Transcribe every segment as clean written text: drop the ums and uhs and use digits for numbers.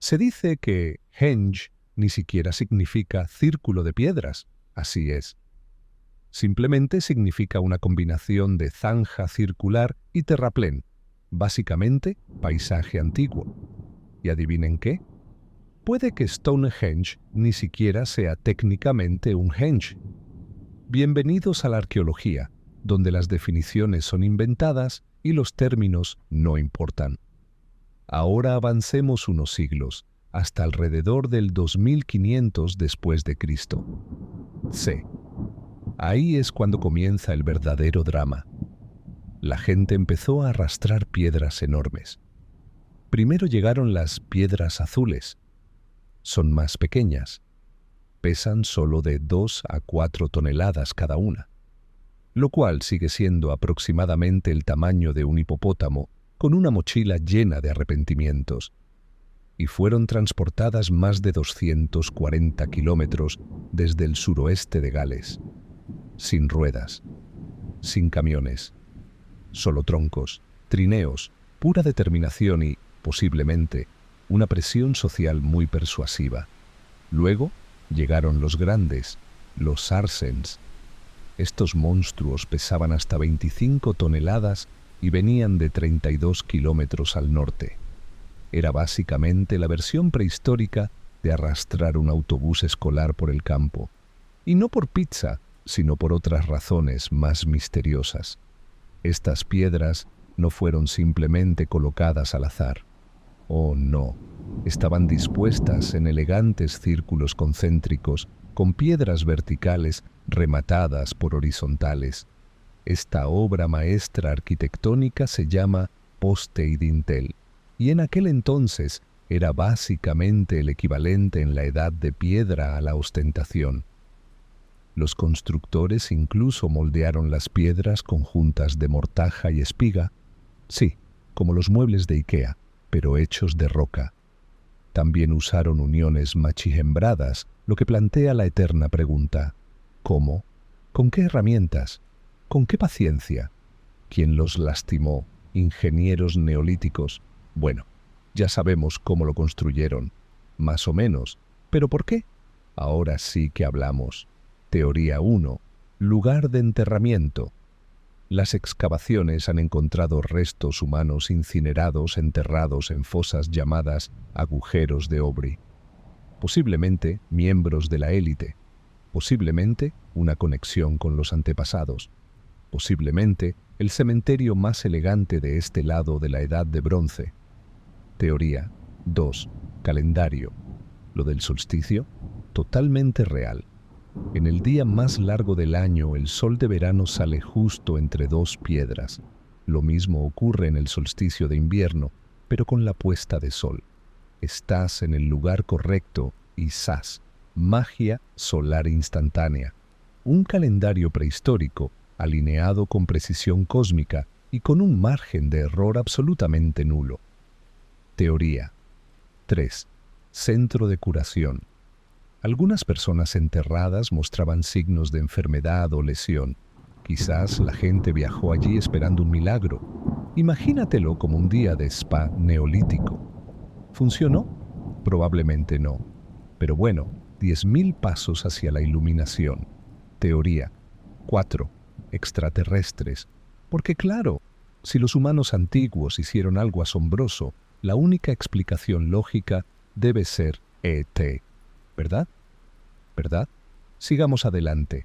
Se dice que Henge ni siquiera significa círculo de piedras. Así es. Simplemente significa una combinación de zanja circular y terraplén. Básicamente, paisaje antiguo. ¿Y adivinen qué? Puede que Stonehenge ni siquiera sea técnicamente un henge. Bienvenidos a la arqueología, donde las definiciones son inventadas y los términos no importan. Ahora avancemos unos siglos, hasta alrededor del 2500 después de Cristo. C. Ahí es cuando comienza el verdadero drama. La gente empezó a arrastrar piedras enormes. Primero llegaron las piedras azules. Son más pequeñas. Pesan solo de 2 a 4 toneladas cada una, lo cual sigue siendo aproximadamente el tamaño de un hipopótamo con una mochila llena de arrepentimientos. Y fueron transportadas más de 240 kilómetros desde el suroeste de Gales. Sin ruedas, sin camiones, solo troncos, trineos, pura determinación y, posiblemente, una presión social muy persuasiva. Luego llegaron los grandes, los Sarsens. Estos monstruos pesaban hasta 25 toneladas y venían de 32 kilómetros al norte. Era básicamente la versión prehistórica de arrastrar un autobús escolar por el campo. Y no por pizza, sino por otras razones más misteriosas. Estas piedras no fueron simplemente colocadas al azar. Oh, no. Estaban dispuestas en elegantes círculos concéntricos, con piedras verticales rematadas por horizontales. Esta obra maestra arquitectónica se llama poste y dintel, y en aquel entonces era básicamente el equivalente en la edad de piedra a la ostentación. Los constructores incluso moldearon las piedras con juntas de mortaja y espiga, sí, como los muebles de IKEA, pero hechos de roca. También usaron uniones machijembradas, lo que plantea la eterna pregunta: ¿cómo? ¿Con qué herramientas? ¿Con qué paciencia? ¿Quién los lastimó? ¿Ingenieros neolíticos? Bueno, ya sabemos cómo lo construyeron, más o menos, pero ¿por qué? Ahora sí que hablamos. Teoría 1. Lugar de enterramiento. Las excavaciones han encontrado restos humanos incinerados enterrados en fosas llamadas agujeros de Aubry. Posiblemente miembros de la élite. Posiblemente una conexión con los antepasados. Posiblemente el cementerio más elegante de este lado de la Edad de Bronce. Teoría 2. Calendario. Lo del solsticio, totalmente real. En el día más largo del año, el sol de verano sale justo entre dos piedras. Lo mismo ocurre en el solsticio de invierno, pero con la puesta de sol. Estás en el lugar correcto y ¡zas! Magia solar instantánea. Un calendario prehistórico, alineado con precisión cósmica y con un margen de error absolutamente nulo. Teoría 3. Centro de curación. Algunas personas enterradas mostraban signos de enfermedad o lesión. Quizás la gente viajó allí esperando un milagro. Imagínatelo como un día de spa neolítico. ¿Funcionó? Probablemente no. Pero bueno, 10.000 pasos hacia la iluminación. Teoría 4. Extraterrestres. Porque claro, si los humanos antiguos hicieron algo asombroso, la única explicación lógica debe ser ET. ¿Verdad? ¿Verdad? Sigamos adelante.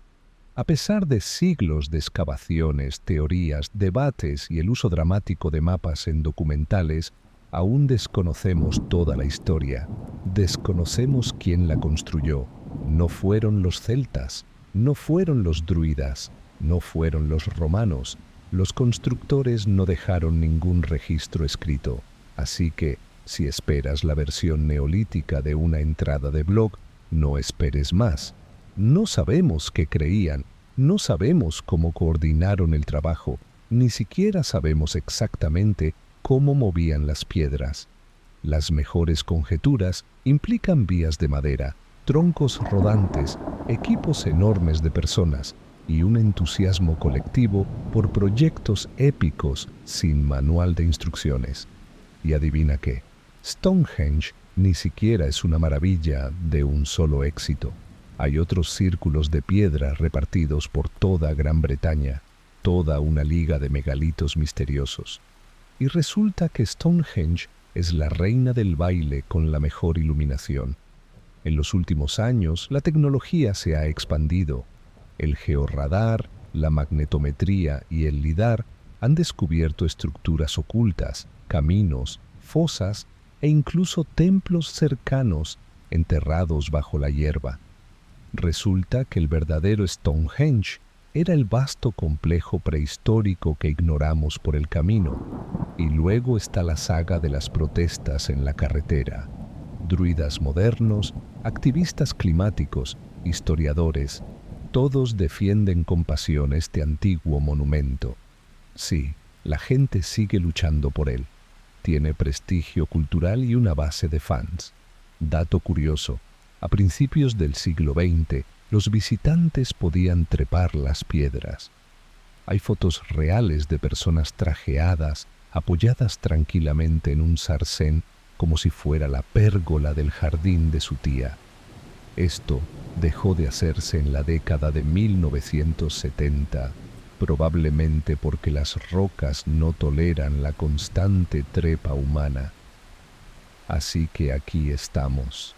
A pesar de siglos de excavaciones, teorías, debates y el uso dramático de mapas en documentales, aún desconocemos toda la historia. Desconocemos quién la construyó. No fueron los celtas, no fueron los druidas, no fueron los romanos. Los constructores no dejaron ningún registro escrito. Así que, si esperas la versión neolítica de una entrada de blog, no esperes más. No sabemos qué creían, no sabemos cómo coordinaron el trabajo, ni siquiera sabemos exactamente cómo movían las piedras. Las mejores conjeturas implican vías de madera, troncos rodantes, equipos enormes de personas y un entusiasmo colectivo por proyectos épicos sin manual de instrucciones. Y adivina qué, Stonehenge Ni siquiera es una maravilla de un solo éxito. Hay otros círculos de piedra repartidos por toda Gran Bretaña, toda una liga de megalitos misteriosos. Y resulta que Stonehenge es la reina del baile con la mejor iluminación. En los últimos años, la tecnología se ha expandido. El georradar, la magnetometría y el lidar han descubierto estructuras ocultas, caminos, fosas e incluso templos cercanos enterrados bajo la hierba. Resulta que el verdadero Stonehenge era el vasto complejo prehistórico que ignoramos por el camino. Y luego está la saga de las protestas en la carretera. Druidas modernos, activistas climáticos, historiadores, todos defienden con pasión este antiguo monumento. Sí, la gente sigue luchando por él. Tiene prestigio cultural y una base de fans. Dato curioso, a principios del siglo XX, los visitantes podían trepar las piedras. Hay fotos reales de personas trajeadas, apoyadas tranquilamente en un sarcén, como si fuera la pérgola del jardín de su tía. Esto dejó de hacerse en la década de 1970, probablemente porque las rocas no toleran la constante trepa humana. Así que aquí estamos,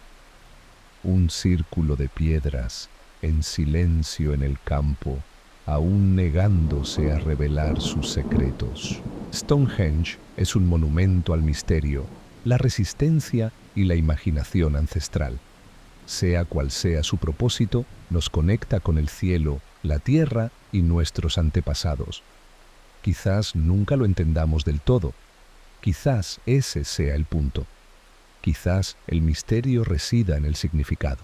un círculo de piedras, en silencio en el campo, aún negándose a revelar sus secretos. Stonehenge es un monumento al misterio, la resistencia y la imaginación ancestral. Sea cual sea su propósito, nos conecta con el cielo, la tierra y nuestros antepasados. Quizás nunca lo entendamos del todo. Quizás ese sea el punto. Quizás el misterio resida en el significado.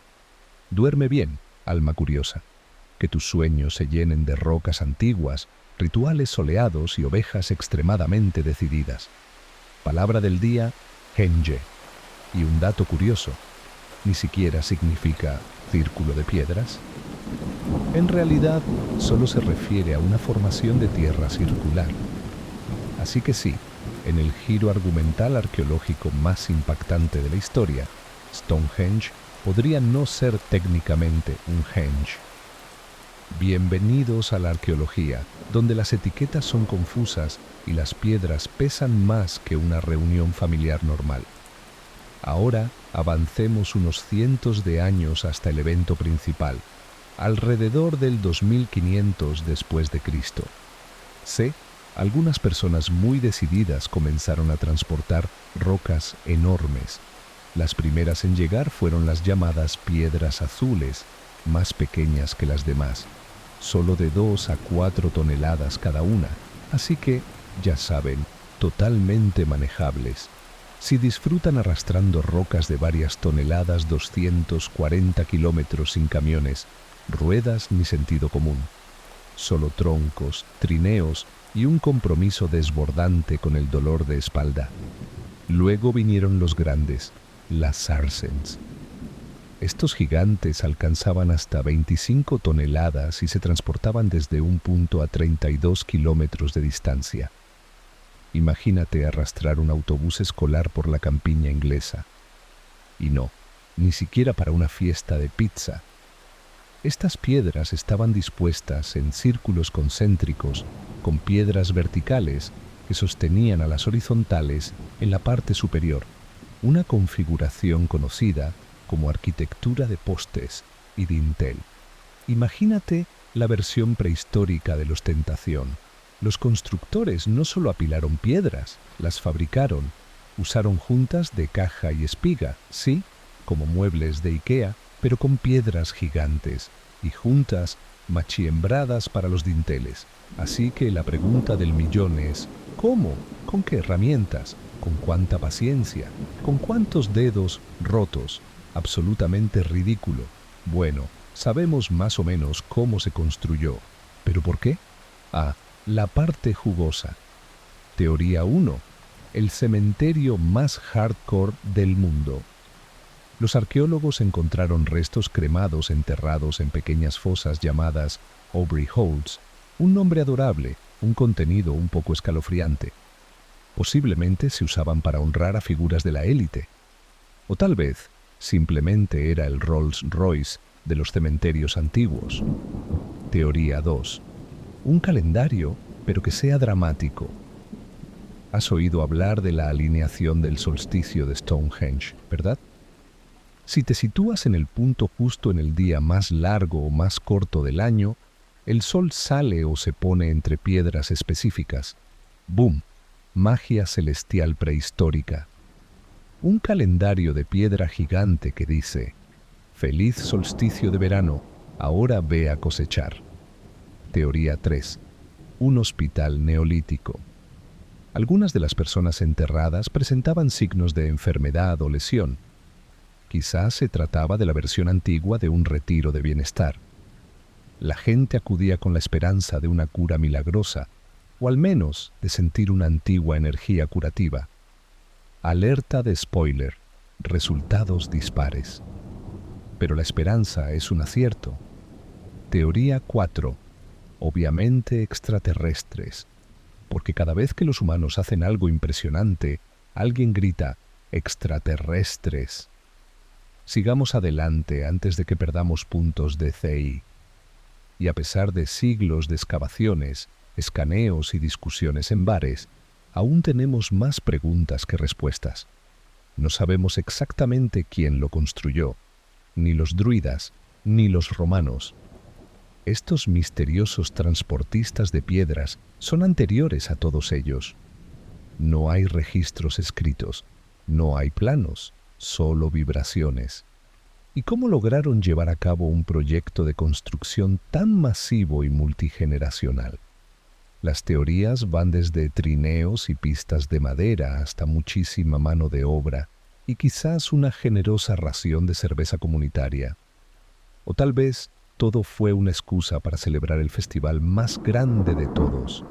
Duerme bien, alma curiosa. Que tus sueños se llenen de rocas antiguas, rituales soleados y ovejas extremadamente decididas. Palabra del día, Henge. Y un dato curioso, ni siquiera significa círculo de piedras. En realidad, solo se refiere a una formación de tierra circular. Así que sí, en el giro argumental arqueológico más impactante de la historia, Stonehenge podría no ser técnicamente un henge. Bienvenidos a la arqueología, donde las etiquetas son confusas y las piedras pesan más que una reunión familiar normal. Ahora avancemos unos cientos de años hasta el evento principal, alrededor del 2500 después de Cristo. Algunas personas muy decididas comenzaron a transportar rocas enormes. Las primeras en llegar fueron las llamadas piedras azules, más pequeñas que las demás, solo de 2 a 4 toneladas cada una, así que, ya saben, totalmente manejables. Si disfrutan arrastrando rocas de varias toneladas 240 kilómetros sin camiones, ruedas ni sentido común. Solo troncos, trineos y un compromiso desbordante con el dolor de espalda. Luego vinieron los grandes, las Sarsens. Estos gigantes alcanzaban hasta 25 toneladas y se transportaban desde un punto a 32 kilómetros de distancia. Imagínate arrastrar un autobús escolar por la campiña inglesa. Y no, ni siquiera para una fiesta de pizza. Estas piedras estaban dispuestas en círculos concéntricos, con piedras verticales que sostenían a las horizontales en la parte superior, una configuración conocida como arquitectura de postes y dintel. Imagínate la versión prehistórica de la ostentación. Los constructores no solo apilaron piedras, las fabricaron, usaron juntas de caja y espiga, sí, como muebles de IKEA, pero con piedras gigantes, y juntas machiembradas para los dinteles. Así que la pregunta del millón es, ¿cómo? ¿Con qué herramientas? ¿Con cuánta paciencia? ¿Con cuántos dedos rotos? Absolutamente ridículo. Bueno, sabemos más o menos cómo se construyó. ¿Pero por qué? La parte jugosa. Teoría 1. El cementerio más hardcore del mundo. Los arqueólogos encontraron restos cremados enterrados en pequeñas fosas llamadas Aubrey Holes, un nombre adorable, un contenido un poco escalofriante. Posiblemente se usaban para honrar a figuras de la élite. O tal vez simplemente era el Rolls Royce de los cementerios antiguos. Teoría 2. Un calendario, pero que sea dramático. Has oído hablar de la alineación del solsticio de Stonehenge, ¿verdad? Si te sitúas en el punto justo en el día más largo o más corto del año, el sol sale o se pone entre piedras específicas. ¡Boom! Magia celestial prehistórica. Un calendario de piedra gigante que dice: «Feliz solsticio de verano, ahora ve a cosechar». Teoría 3. Un hospital neolítico. Algunas de las personas enterradas presentaban signos de enfermedad o lesión. Quizás se trataba de la versión antigua de un retiro de bienestar. La gente acudía con la esperanza de una cura milagrosa, o al menos de sentir una antigua energía curativa. Alerta de spoiler, resultados dispares. Pero la esperanza es un acierto. Teoría 4. Obviamente extraterrestres. Porque cada vez que los humanos hacen algo impresionante, alguien grita: «extraterrestres». Sigamos adelante antes de que perdamos puntos de CI. Y a pesar de siglos de excavaciones, escaneos y discusiones en bares, aún tenemos más preguntas que respuestas. No sabemos exactamente quién lo construyó, ni los druidas, ni los romanos. Estos misteriosos transportistas de piedras son anteriores a todos ellos. No hay registros escritos, no hay planos, solo vibraciones. ¿Y cómo lograron llevar a cabo un proyecto de construcción tan masivo y multigeneracional? Las teorías van desde trineos y pistas de madera hasta muchísima mano de obra y quizás una generosa ración de cerveza comunitaria. O tal vez todo fue una excusa para celebrar el festival más grande de todos.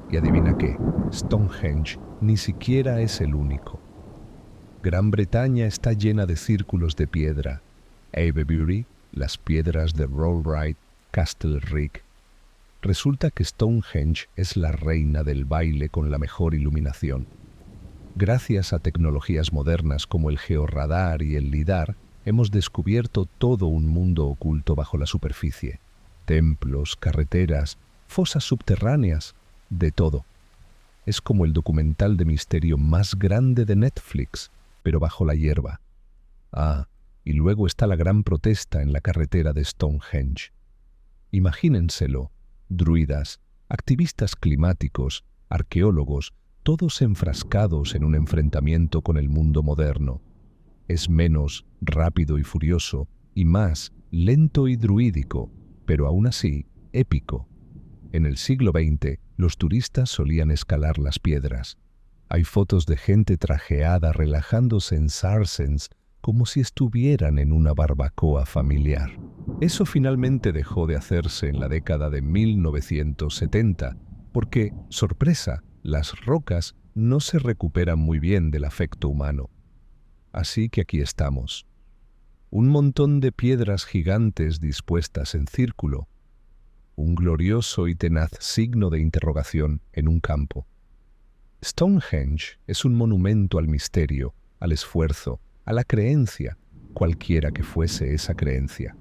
Y adivina qué, Stonehenge ni siquiera es el único. Gran Bretaña está llena de círculos de piedra. Avebury, las piedras de Rollright, Castle Rick. Resulta que Stonehenge es la reina del baile con la mejor iluminación. Gracias a tecnologías modernas como el georradar y el lidar, hemos descubierto todo un mundo oculto bajo la superficie. Templos, carreteras, fosas subterráneas, de todo. Es como el documental de misterio más grande de Netflix, pero bajo la hierba. Ah, y luego está la gran protesta en la carretera de Stonehenge. Imagínenselo, druidas, activistas climáticos, arqueólogos, todos enfrascados en un enfrentamiento con el mundo moderno. Es menos rápido y furioso, y más lento y druídico, pero aún así épico. En el siglo XX, los turistas solían escalar las piedras. Hay fotos de gente trajeada relajándose en sarsens como si estuvieran en una barbacoa familiar. Eso finalmente dejó de hacerse en la década de 1970, porque, sorpresa, las rocas no se recuperan muy bien del afecto humano. Así que aquí estamos. Un montón de piedras gigantes dispuestas en círculo. Un glorioso y tenaz signo de interrogación en un campo. Stonehenge es un monumento al misterio, al esfuerzo, a la creencia, cualquiera que fuese esa creencia.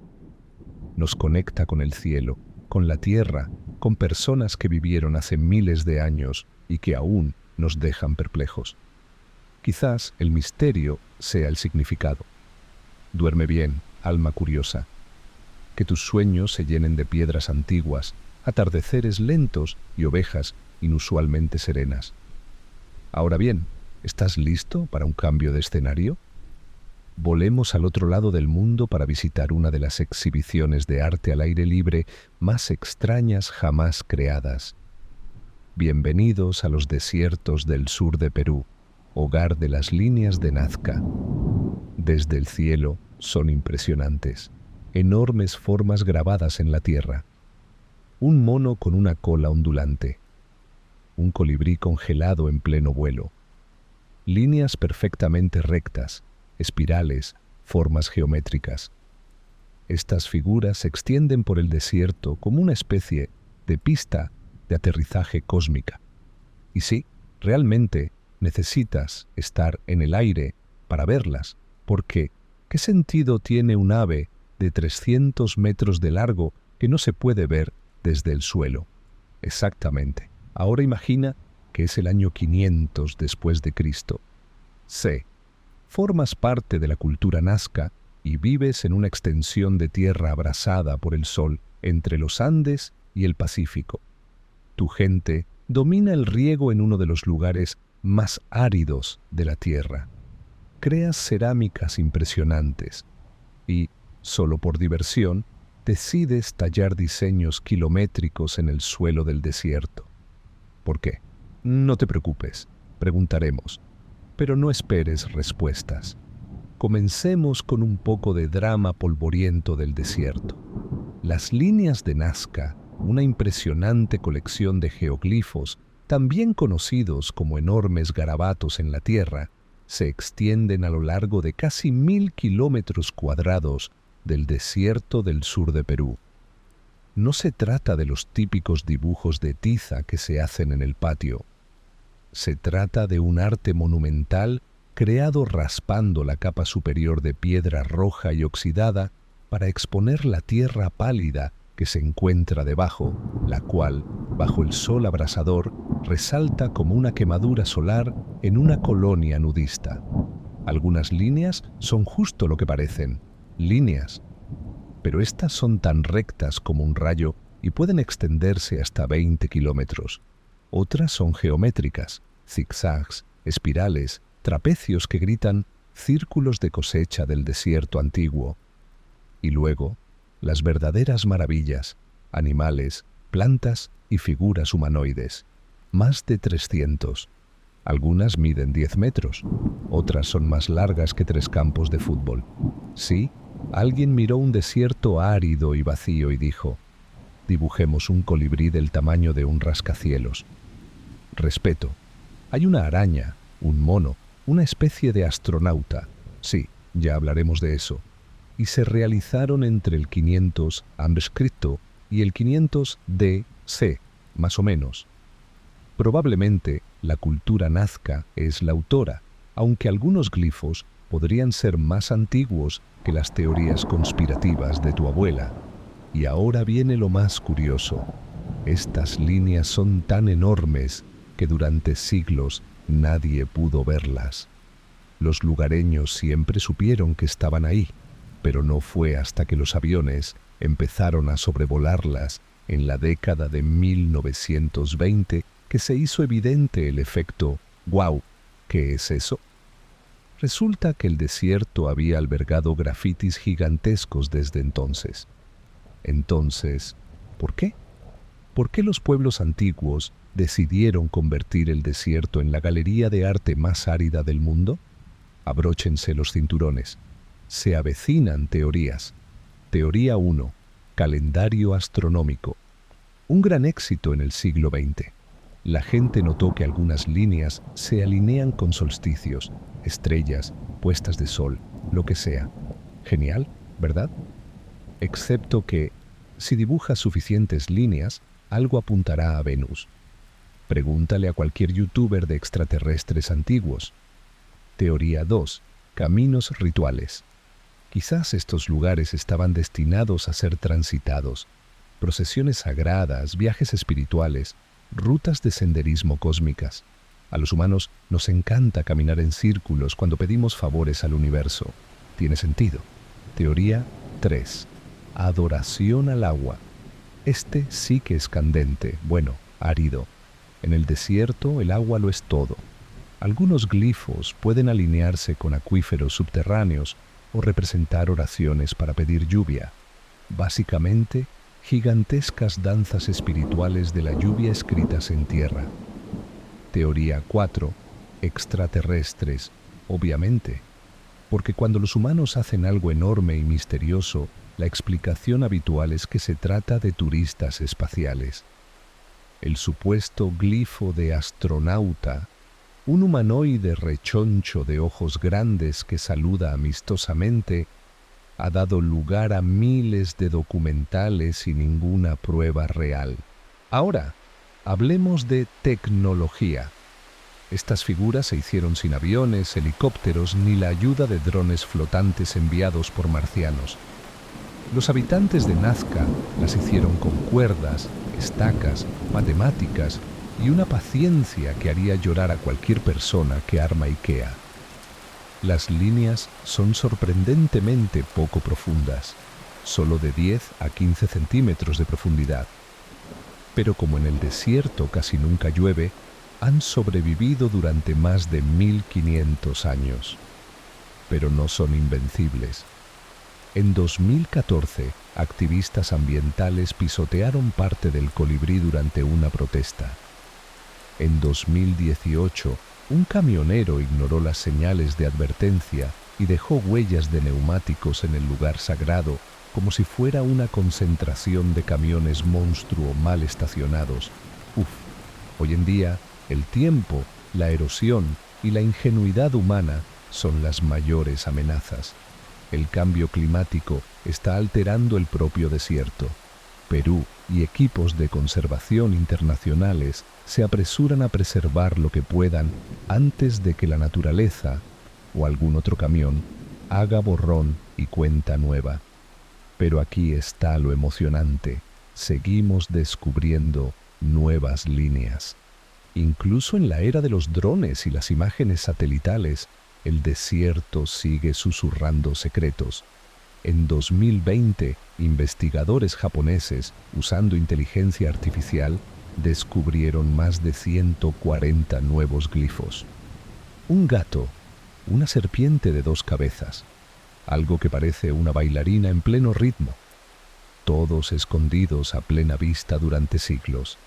Nos conecta con el cielo, con la tierra, con personas que vivieron hace miles de años y que aún nos dejan perplejos. Quizás el misterio sea el significado. Duerme bien, alma curiosa. Que tus sueños se llenen de piedras antiguas, atardeceres lentos y ovejas inusualmente serenas. Ahora bien, ¿estás listo para un cambio de escenario? Volemos al otro lado del mundo para visitar una de las exhibiciones de arte al aire libre más extrañas jamás creadas. Bienvenidos a los desiertos del sur de Perú, hogar de las líneas de Nazca. Desde el cielo son impresionantes, enormes formas grabadas en la tierra. Un mono con una cola ondulante. Un colibrí congelado en pleno vuelo. Líneas perfectamente rectas, espirales, formas geométricas. Estas figuras se extienden por el desierto como una especie de pista de aterrizaje cósmica. Y sí, realmente necesitas estar en el aire para verlas, Porque, ¿qué sentido tiene un ave de 300 metros de largo que no se puede ver desde el suelo? Exactamente. Ahora imagina que es el año 500 después de Cristo. C. Formas parte de la cultura nazca y vives en una extensión de tierra abrasada por el sol entre los Andes y el Pacífico. Tu gente domina el riego en uno de los lugares más áridos de la tierra. Creas cerámicas impresionantes y, solo por diversión, decides tallar diseños kilométricos en el suelo del desierto. ¿Por qué? No te preocupes, preguntaremos, pero no esperes respuestas. Comencemos con un poco de drama polvoriento del desierto. Las líneas de Nazca, una impresionante colección de geoglifos, también conocidos como enormes garabatos en la tierra, se extienden a lo largo de casi 1000 kilómetros cuadrados del desierto del sur de Perú. No se trata de los típicos dibujos de tiza que se hacen en el patio. Se trata de un arte monumental creado raspando la capa superior de piedra roja y oxidada para exponer la tierra pálida que se encuentra debajo, la cual, bajo el sol abrasador, resalta como una quemadura solar en una colonia nudista. Algunas líneas son justo lo que parecen, líneas, pero estas son tan rectas como un rayo y pueden extenderse hasta 20 kilómetros. Otras son geométricas, zigzags, espirales, trapecios que gritan círculos de cosecha del desierto antiguo. Y luego, las verdaderas maravillas, animales, plantas y figuras humanoides. Más de 300. Algunas miden 10 metros, otras son más largas que 3 campos de fútbol. Sí, alguien miró un desierto árido y vacío y dijo: dibujemos un colibrí del tamaño de un rascacielos. Respeto. Hay una araña, un mono, una especie de astronauta. Sí, ya hablaremos de eso. Y se realizaron entre el 500 a.C. y el 500 D.C., más o menos. Probablemente la cultura nazca es la autora, aunque algunos glifos podrían ser más antiguos que las teorías conspirativas de tu abuela. Y ahora viene lo más curioso. Estas líneas son tan enormes que durante siglos nadie pudo verlas. Los lugareños siempre supieron que estaban ahí, pero no fue hasta que los aviones empezaron a sobrevolarlas en la década de 1920 que se hizo evidente el efecto «wow». ¿Qué es eso? Resulta que el desierto había albergado grafitis gigantescos desde entonces. Entonces, ¿por qué? ¿Por qué los pueblos antiguos decidieron convertir el desierto en la galería de arte más árida del mundo? Abróchense los cinturones. Se avecinan teorías. Teoría 1. Calendario astronómico. Un gran éxito en el siglo XX. La gente notó que algunas líneas se alinean con solsticios, estrellas, puestas de sol, lo que sea. Genial, ¿verdad? Excepto que, si dibujas suficientes líneas, algo apuntará a Venus. Pregúntale a cualquier youtuber de extraterrestres antiguos. Teoría 2. Caminos rituales. Quizás estos lugares estaban destinados a ser transitados. Procesiones sagradas, viajes espirituales, rutas de senderismo cósmicas. A los humanos nos encanta caminar en círculos cuando pedimos favores al universo. ¿Tiene sentido? Teoría 3. Adoración al agua. Este sí que es candente, bueno, árido. En el desierto el agua lo es todo. Algunos glifos pueden alinearse con acuíferos subterráneos o representar oraciones para pedir lluvia. Básicamente, gigantescas danzas espirituales de la lluvia escritas en tierra. Teoría 4. Extraterrestres, obviamente. Porque cuando los humanos hacen algo enorme y misterioso, la explicación habitual es que se trata de turistas espaciales. El supuesto glifo de astronauta, un humanoide rechoncho de ojos grandes que saluda amistosamente, ha dado lugar a miles de documentales y ninguna prueba real. Ahora, hablemos de tecnología. Estas figuras se hicieron sin aviones, helicópteros ni la ayuda de drones flotantes enviados por marcianos. Los habitantes de Nazca las hicieron con cuerdas, estacas, matemáticas y una paciencia que haría llorar a cualquier persona que arma IKEA. Las líneas son sorprendentemente poco profundas, solo de 10 a 15 centímetros de profundidad. Pero como en el desierto casi nunca llueve, han sobrevivido durante más de 1500 años. Pero no son invencibles. En 2014, activistas ambientales pisotearon parte del colibrí durante una protesta. En 2018, un camionero ignoró las señales de advertencia y dejó huellas de neumáticos en el lugar sagrado, como si fuera una concentración de camiones monstruo mal estacionados. Hoy en día, el tiempo, la erosión y la ingenuidad humana son las mayores amenazas. El cambio climático está alterando el propio desierto. Perú y equipos de conservación internacionales se apresuran a preservar lo que puedan antes de que la naturaleza, o algún otro camión, haga borrón y cuenta nueva. Pero aquí está lo emocionante. Seguimos descubriendo nuevas líneas. Incluso en la era de los drones y las imágenes satelitales, el desierto sigue susurrando secretos. En 2020, investigadores japoneses, usando inteligencia artificial, descubrieron más de 140 nuevos glifos. Un gato, una serpiente de 2 cabezas, algo que parece una bailarina en pleno ritmo, todos escondidos a plena vista durante siglos.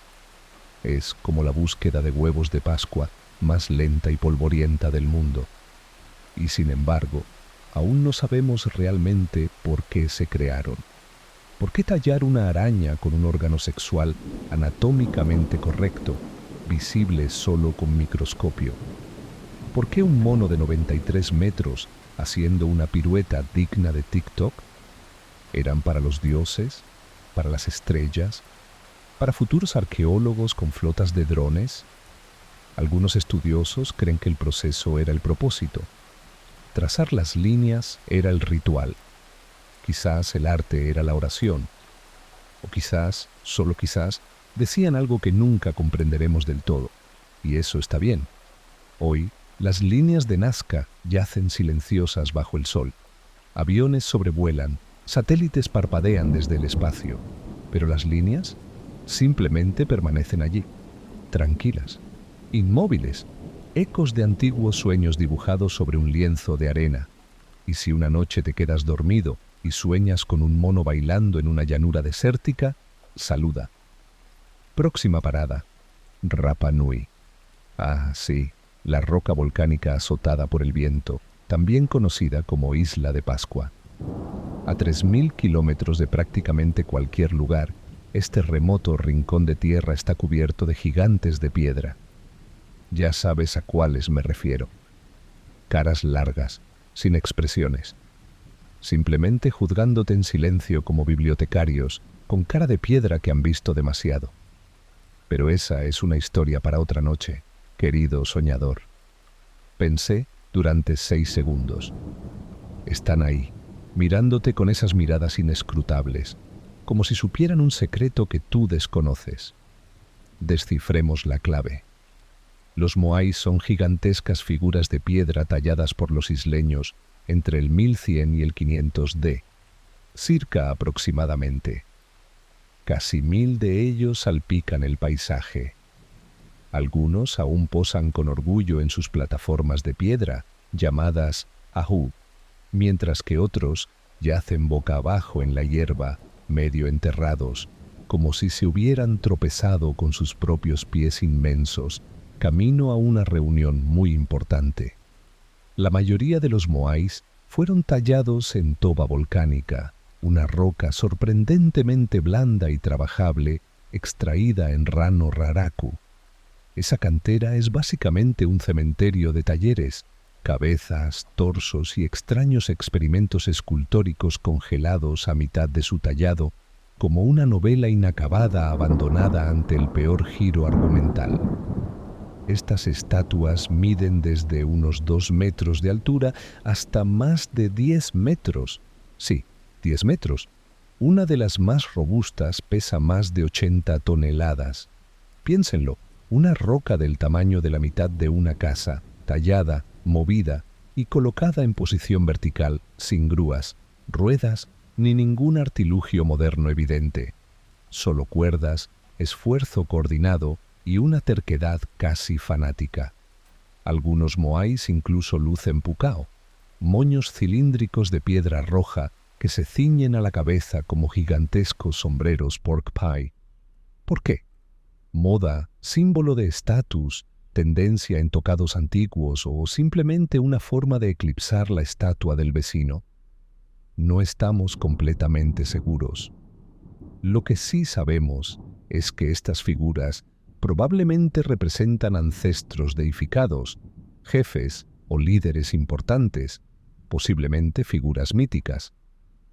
Es como la búsqueda de huevos de Pascua más lenta y polvorienta del mundo. Y sin embargo, aún no sabemos realmente por qué se crearon. ¿Por qué tallar una araña con un órgano sexual anatómicamente correcto, visible solo con microscopio? ¿Por qué un mono de 93 metros haciendo una pirueta digna de TikTok? ¿Eran para los dioses? ¿Para las estrellas? ¿Para futuros arqueólogos con flotas de drones? Algunos estudiosos creen que el proceso era el propósito. Trazar las líneas era el ritual. Quizás el arte era la oración. O quizás, solo quizás, decían algo que nunca comprenderemos del todo. Y eso está bien. Hoy, las líneas de Nazca yacen silenciosas bajo el sol. Aviones sobrevuelan, satélites parpadean desde el espacio. Pero las líneas simplemente permanecen allí, tranquilas, inmóviles, ecos de antiguos sueños dibujados sobre un lienzo de arena. Y si una noche te quedas dormido y sueñas con un mono bailando en una llanura desértica, saluda. Próxima parada, Rapa Nui. Ah, sí, la roca volcánica azotada por el viento, también conocida como Isla de Pascua. A 3000 kilómetros de prácticamente cualquier lugar, este remoto rincón de tierra está cubierto de gigantes de piedra. Ya sabes a cuáles me refiero. Caras largas, sin expresiones. Simplemente juzgándote en silencio como bibliotecarios, con cara de piedra que han visto demasiado. Pero esa es una historia para otra noche, querido soñador. Pensé durante 6 segundos. Están ahí, mirándote con esas miradas inescrutables, como si supieran un secreto que tú desconoces. Descifremos la clave. Los moais son gigantescas figuras de piedra talladas por los isleños entre el 1100 y el 500 d, circa aproximadamente. Casi 1000 de ellos salpican el paisaje. Algunos aún posan con orgullo en sus plataformas de piedra, llamadas ahu, mientras que otros yacen boca abajo en la hierba, medio enterrados, como si se hubieran tropezado con sus propios pies inmensos, camino a una reunión muy importante. La mayoría de los moais fueron tallados en toba volcánica, una roca sorprendentemente blanda y trabajable, extraída en Rano Raraku. Esa cantera es básicamente un cementerio de talleres, cabezas, torsos y extraños experimentos escultóricos congelados a mitad de su tallado, como una novela inacabada abandonada ante el peor giro argumental. Estas estatuas miden desde unos 2 metros de altura hasta más de 10 metros. Sí, 10 metros. Una de las más robustas pesa más de 80 toneladas. Piénsenlo, una roca del tamaño de la mitad de una casa, tallada, movida y colocada en posición vertical, sin grúas, ruedas ni ningún artilugio moderno evidente. Solo cuerdas, esfuerzo coordinado y una terquedad casi fanática. Algunos moais incluso lucen pukao, moños cilíndricos de piedra roja que se ciñen a la cabeza como gigantescos sombreros pork pie. ¿Por qué? Moda, símbolo de estatus, tendencia en tocados antiguos o simplemente una forma de eclipsar la estatua del vecino. No estamos completamente seguros. Lo que sí sabemos es que estas figuras probablemente representan ancestros deificados, jefes o líderes importantes, posiblemente figuras míticas.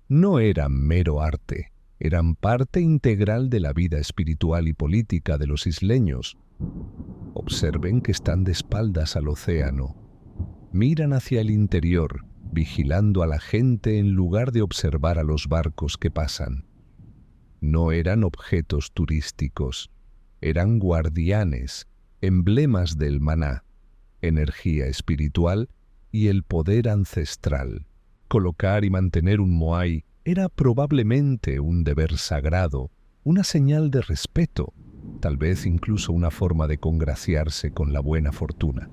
No eran mero arte, eran parte integral de la vida espiritual y política de los isleños. Observen que están de espaldas al océano. Miran hacia el interior, vigilando a la gente en lugar de observar a los barcos que pasan. No eran objetos turísticos, eran guardianes, emblemas del maná, energía espiritual y el poder ancestral. Colocar y mantener un moai era probablemente un deber sagrado, una señal de respeto, tal vez incluso una forma de congraciarse con la buena fortuna.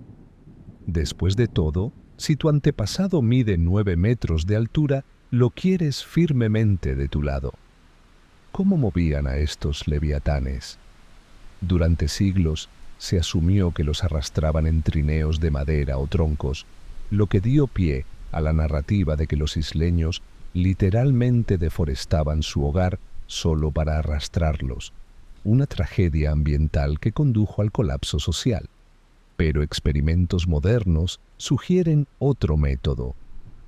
Después de todo, si tu antepasado mide 9 metros de altura, lo quieres firmemente de tu lado. ¿Cómo movían a estos leviatanes? Durante siglos se asumió que los arrastraban en trineos de madera o troncos, lo que dio pie a la narrativa de que los isleños literalmente deforestaban su hogar solo para arrastrarlos, una tragedia ambiental que condujo al colapso social. Pero experimentos modernos sugieren otro método.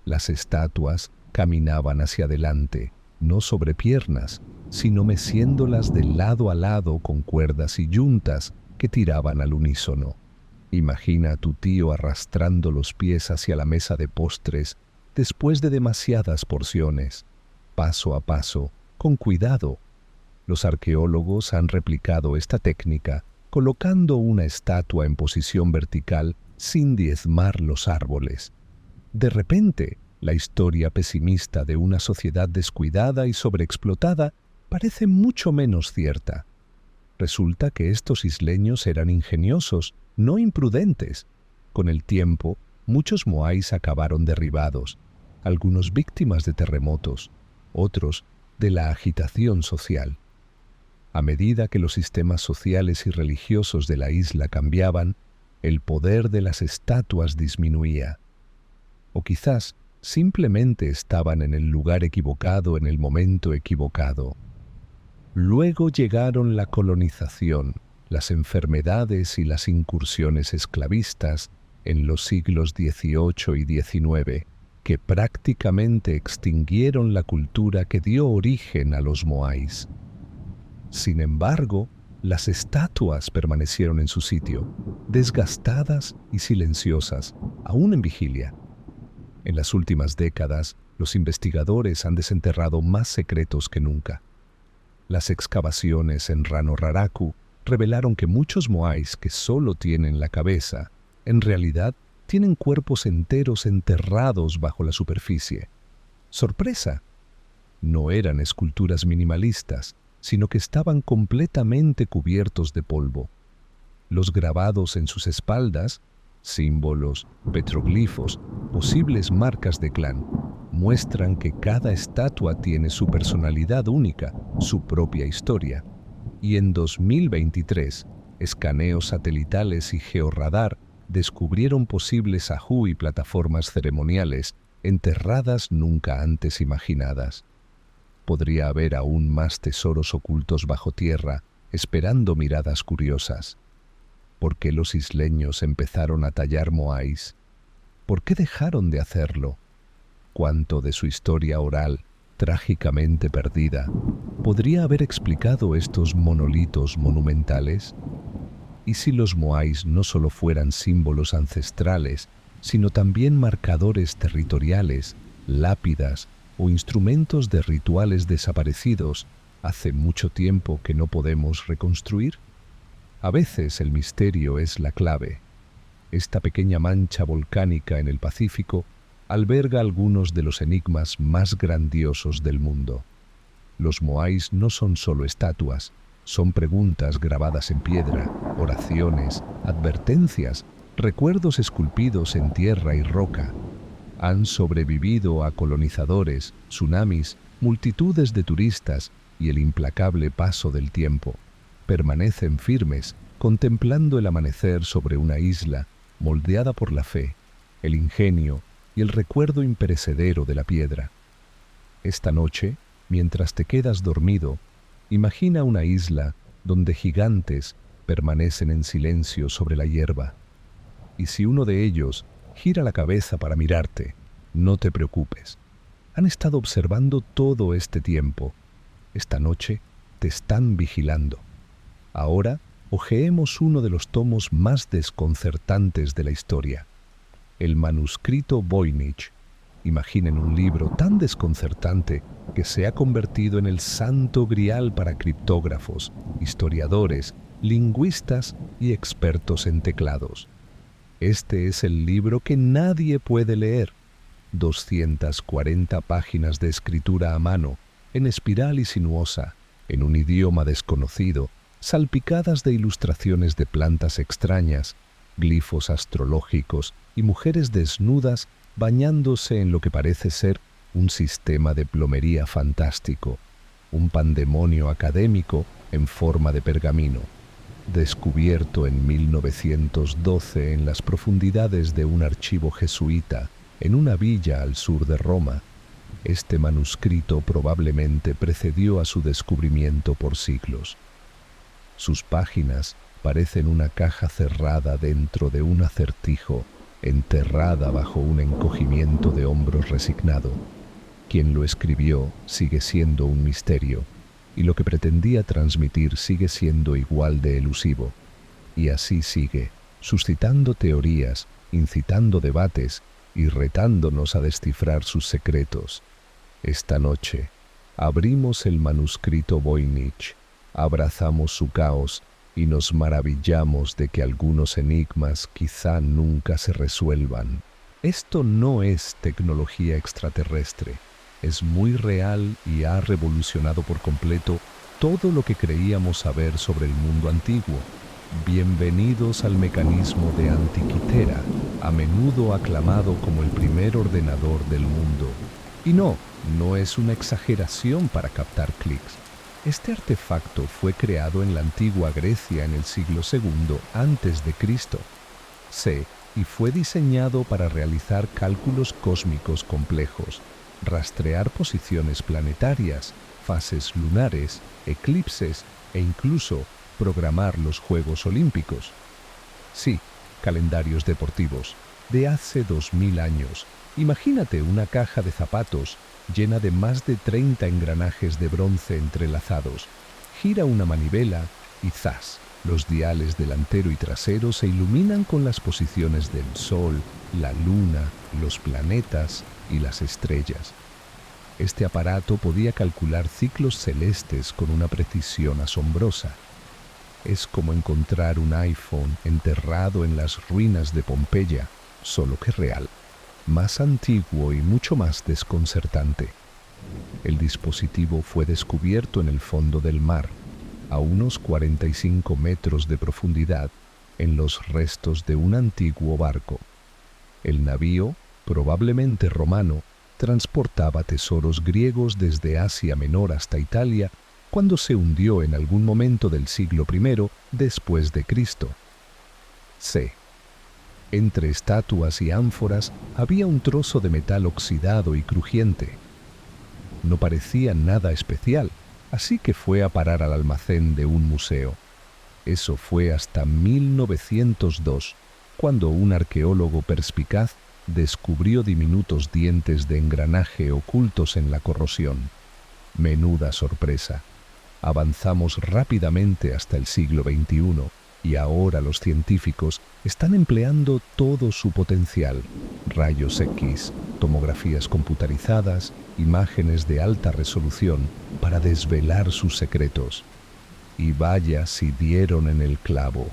Las estatuas caminaban hacia adelante, no sobre piernas, sino meciéndolas de lado a lado con cuerdas y yuntas que tiraban al unísono. Imagina a tu tío arrastrando los pies hacia la mesa de postres después de demasiadas porciones, paso a paso, con cuidado. Los arqueólogos han replicado esta técnica colocando una estatua en posición vertical sin diezmar los árboles. De repente, la historia pesimista de una sociedad descuidada y sobreexplotada parece mucho menos cierta. Resulta que estos isleños eran ingeniosos, no imprudentes. Con el tiempo, muchos moais acabaron derribados, algunos víctimas de terremotos, otros de la agitación social. A medida que los sistemas sociales y religiosos de la isla cambiaban, el poder de las estatuas disminuía. O quizás simplemente estaban en el lugar equivocado en el momento equivocado. Luego llegaron la colonización, las enfermedades y las incursiones esclavistas en los siglos XVIII y XIX, que prácticamente extinguieron la cultura que dio origen a los moais. Sin embargo, las estatuas permanecieron en su sitio, desgastadas y silenciosas, aún en vigilia. En las últimas décadas, los investigadores han desenterrado más secretos que nunca. Las excavaciones en Rano Raraku revelaron que muchos moais que solo tienen la cabeza, en realidad tienen cuerpos enteros enterrados bajo la superficie. ¡Sorpresa! No eran esculturas minimalistas, sino que estaban completamente cubiertos de polvo. Los grabados en sus espaldas, símbolos, petroglifos, posibles marcas de clan, muestran que cada estatua tiene su personalidad única, su propia historia. Y en 2023, escaneos satelitales y georradar descubrieron posibles ajú y plataformas ceremoniales enterradas nunca antes imaginadas. Podría haber aún más tesoros ocultos bajo tierra, esperando miradas curiosas. ¿Por qué los isleños empezaron a tallar moais? ¿Por qué dejaron de hacerlo? ¿Cuánto de su historia oral, trágicamente perdida, podría haber explicado estos monolitos monumentales? ¿Y si los moais no solo fueran símbolos ancestrales, sino también marcadores territoriales, lápidas o instrumentos de rituales desaparecidos hace mucho tiempo que no podemos reconstruir? A veces el misterio es la clave. Esta pequeña mancha volcánica en el Pacífico alberga algunos de los enigmas más grandiosos del mundo. Los moais no son solo estatuas, son preguntas grabadas en piedra, oraciones, advertencias, recuerdos esculpidos en tierra y roca. Han sobrevivido a colonizadores, tsunamis, multitudes de turistas y el implacable paso del tiempo. Permanecen firmes, contemplando el amanecer sobre una isla moldeada por la fe, el ingenio y el recuerdo imperecedero de la piedra. Esta noche, mientras te quedas dormido, imagina una isla donde gigantes permanecen en silencio sobre la hierba. Y si uno de ellos gira la cabeza para mirarte, no te preocupes. Han estado observando todo este tiempo. Esta noche te están vigilando. Ahora, hojeemos uno de los tomos más desconcertantes de la historia, el manuscrito Voynich. Imaginen un libro tan desconcertante que se ha convertido en el santo grial para criptógrafos, historiadores, lingüistas y expertos en teclados. Este es el libro que nadie puede leer. 240 páginas de escritura a mano, en espiral y sinuosa, en un idioma desconocido, salpicadas de ilustraciones de plantas extrañas, glifos astrológicos y mujeres desnudas bañándose en lo que parece ser un sistema de plomería fantástico, un pandemonio académico en forma de pergamino. Descubierto en 1912 en las profundidades de un archivo jesuita en una villa al sur de Roma, este manuscrito probablemente precedió a su descubrimiento por siglos. Sus páginas parecen una caja cerrada dentro de un acertijo, enterrada bajo un encogimiento de hombros resignado. Quien lo escribió sigue siendo un misterio, y lo que pretendía transmitir sigue siendo igual de elusivo. Y así sigue, suscitando teorías, incitando debates y retándonos a descifrar sus secretos. Esta noche, abrimos el manuscrito Voynich, abrazamos su caos y nos maravillamos de que algunos enigmas quizá nunca se resuelvan. Esto no es tecnología extraterrestre, es muy real y ha revolucionado por completo todo lo que creíamos saber sobre el mundo antiguo. Bienvenidos al mecanismo de Antikythera, a menudo aclamado como el primer ordenador del mundo. Y no es una exageración para captar clics. Este artefacto fue creado en la antigua Grecia en el siglo II a.C. y fue diseñado para realizar cálculos cósmicos complejos, rastrear posiciones planetarias, fases lunares, eclipses e incluso programar los Juegos Olímpicos. Sí, calendarios deportivos, de hace 2000 años. Imagínate una caja de zapatos llena de más de 30 engranajes de bronce entrelazados. Gira una manivela y ¡zas! Los diales delantero y trasero se iluminan con las posiciones del Sol, la Luna, los planetas y las estrellas. Este aparato podía calcular ciclos celestes con una precisión asombrosa. Es como encontrar un iPhone enterrado en las ruinas de Pompeya, solo que real, más antiguo y mucho más desconcertante. El dispositivo fue descubierto en el fondo del mar, a unos 45 metros de profundidad, en los restos de un antiguo barco. El navío, probablemente romano, transportaba tesoros griegos desde Asia Menor hasta Italia cuando se hundió en algún momento del siglo I después de Cristo. C. Entre estatuas y ánforas había un trozo de metal oxidado y crujiente. No parecía nada especial, así que fue a parar al almacén de un museo. Eso fue hasta 1902, cuando un arqueólogo perspicaz descubrió diminutos dientes de engranaje ocultos en la corrosión. Menuda sorpresa. Avanzamos rápidamente hasta el siglo XXI Y ahora los científicos están empleando todo su potencial: rayos X, tomografías computarizadas, imágenes de alta resolución para desvelar sus secretos. Y vaya si dieron en el clavo.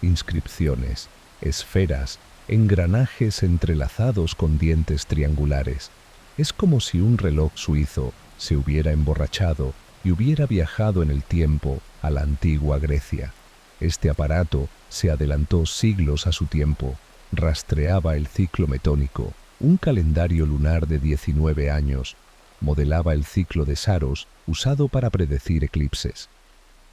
Inscripciones, esferas, engranajes entrelazados con dientes triangulares. Es como si un reloj suizo se hubiera emborrachado y hubiera viajado en el tiempo a la antigua Grecia. Este aparato se adelantó siglos a su tiempo, rastreaba el ciclo metónico, un calendario lunar de 19 años, modelaba el ciclo de Saros usado para predecir eclipses.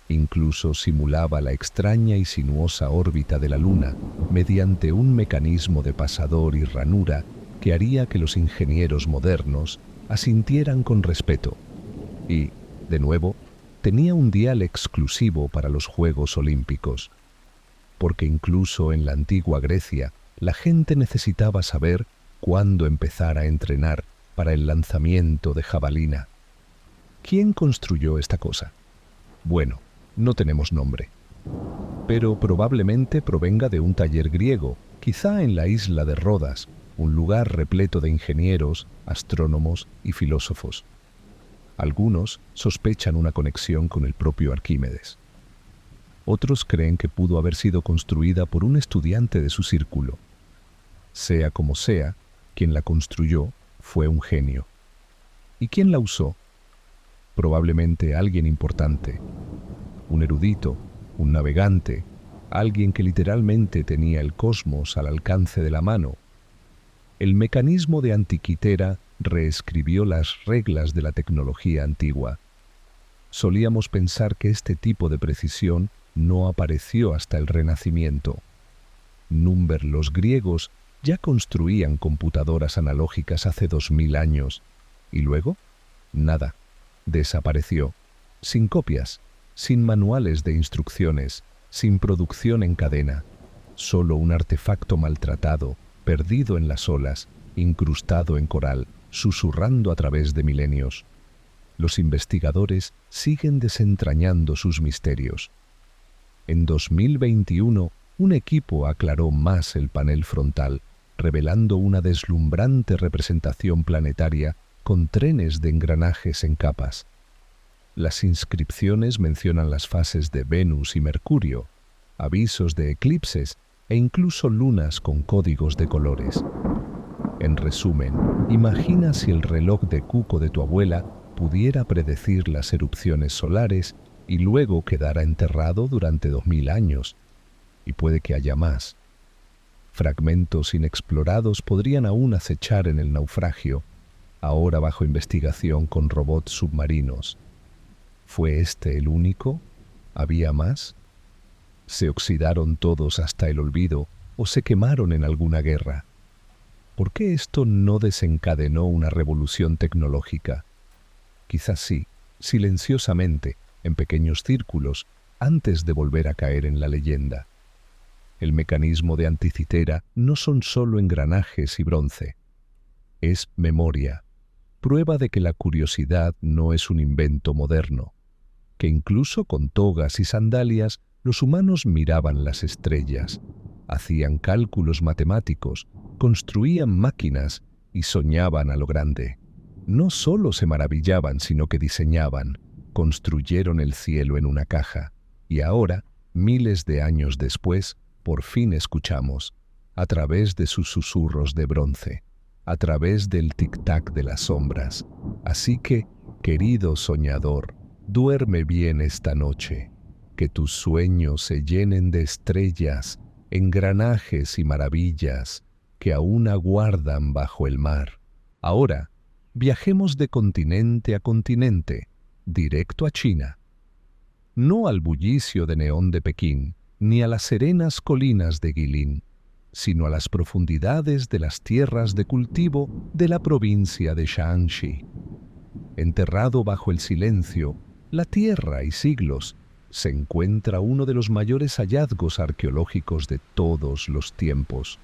Incluso simulaba la extraña y sinuosa órbita de la Luna mediante un mecanismo de pasador y ranura que haría que los ingenieros modernos asintieran con respeto. Y, de nuevo, tenía un dial exclusivo para los Juegos Olímpicos, porque incluso en la antigua Grecia la gente necesitaba saber cuándo empezar a entrenar para el lanzamiento de jabalina. ¿Quién construyó esta cosa? Bueno, no tenemos nombre, pero probablemente provenga de un taller griego, quizá en la isla de Rodas, un lugar repleto de ingenieros, astrónomos y filósofos. Algunos sospechan una conexión con el propio Arquímedes. Otros creen que pudo haber sido construida por un estudiante de su círculo. Sea como sea, quien la construyó fue un genio. ¿Y quién la usó? Probablemente alguien importante. Un erudito, un navegante, alguien que literalmente tenía el cosmos al alcance de la mano. El mecanismo de Antiquitera reescribió las reglas de la tecnología antigua. Solíamos pensar que este tipo de precisión no apareció hasta el Renacimiento. Los griegos ya construían computadoras analógicas hace 2000 años. ¿Y luego? Nada. Desapareció. Sin copias, sin manuales de instrucciones, sin producción en cadena. Solo un artefacto maltratado, perdido en las olas, incrustado en coral, susurrando a través de milenios. Los investigadores siguen desentrañando sus misterios. En 2021, un equipo aclaró más el panel frontal, revelando una deslumbrante representación planetaria con trenes de engranajes en capas. Las inscripciones mencionan las fases de Venus y Mercurio, avisos de eclipses e incluso lunas con códigos de colores. En resumen, imagina si el reloj de cuco de tu abuela pudiera predecir las erupciones solares y luego quedara enterrado durante 2000 años. Y puede que haya más. Fragmentos inexplorados podrían aún acechar en el naufragio, ahora bajo investigación con robots submarinos. ¿Fue este el único? ¿Había más? ¿Se oxidaron todos hasta el olvido o se quemaron en alguna guerra? ¿Por qué esto no desencadenó una revolución tecnológica? Quizás sí, silenciosamente, en pequeños círculos, antes de volver a caer en la leyenda. El mecanismo de Antiquitera no son solo engranajes y bronce. Es memoria, prueba de que la curiosidad no es un invento moderno, que incluso con togas y sandalias los humanos miraban las estrellas, hacían cálculos matemáticos, construían máquinas y soñaban a lo grande. No solo se maravillaban, sino que diseñaban, construyeron el cielo en una caja. Y ahora, miles de años después, por fin escuchamos, a través de sus susurros de bronce, a través del tic-tac de las sombras. Así que, querido soñador, duerme bien esta noche, que tus sueños se llenen de estrellas, engranajes y maravillas que aún aguardan bajo el mar. Ahora, viajemos de continente a continente, directo a China. No al bullicio de neón de Pekín, ni a las serenas colinas de Guilin, sino a las profundidades de las tierras de cultivo de la provincia de Shaanxi. Enterrado bajo el silencio, la tierra y siglos, se encuentra uno de los mayores hallazgos arqueológicos de todos los tiempos,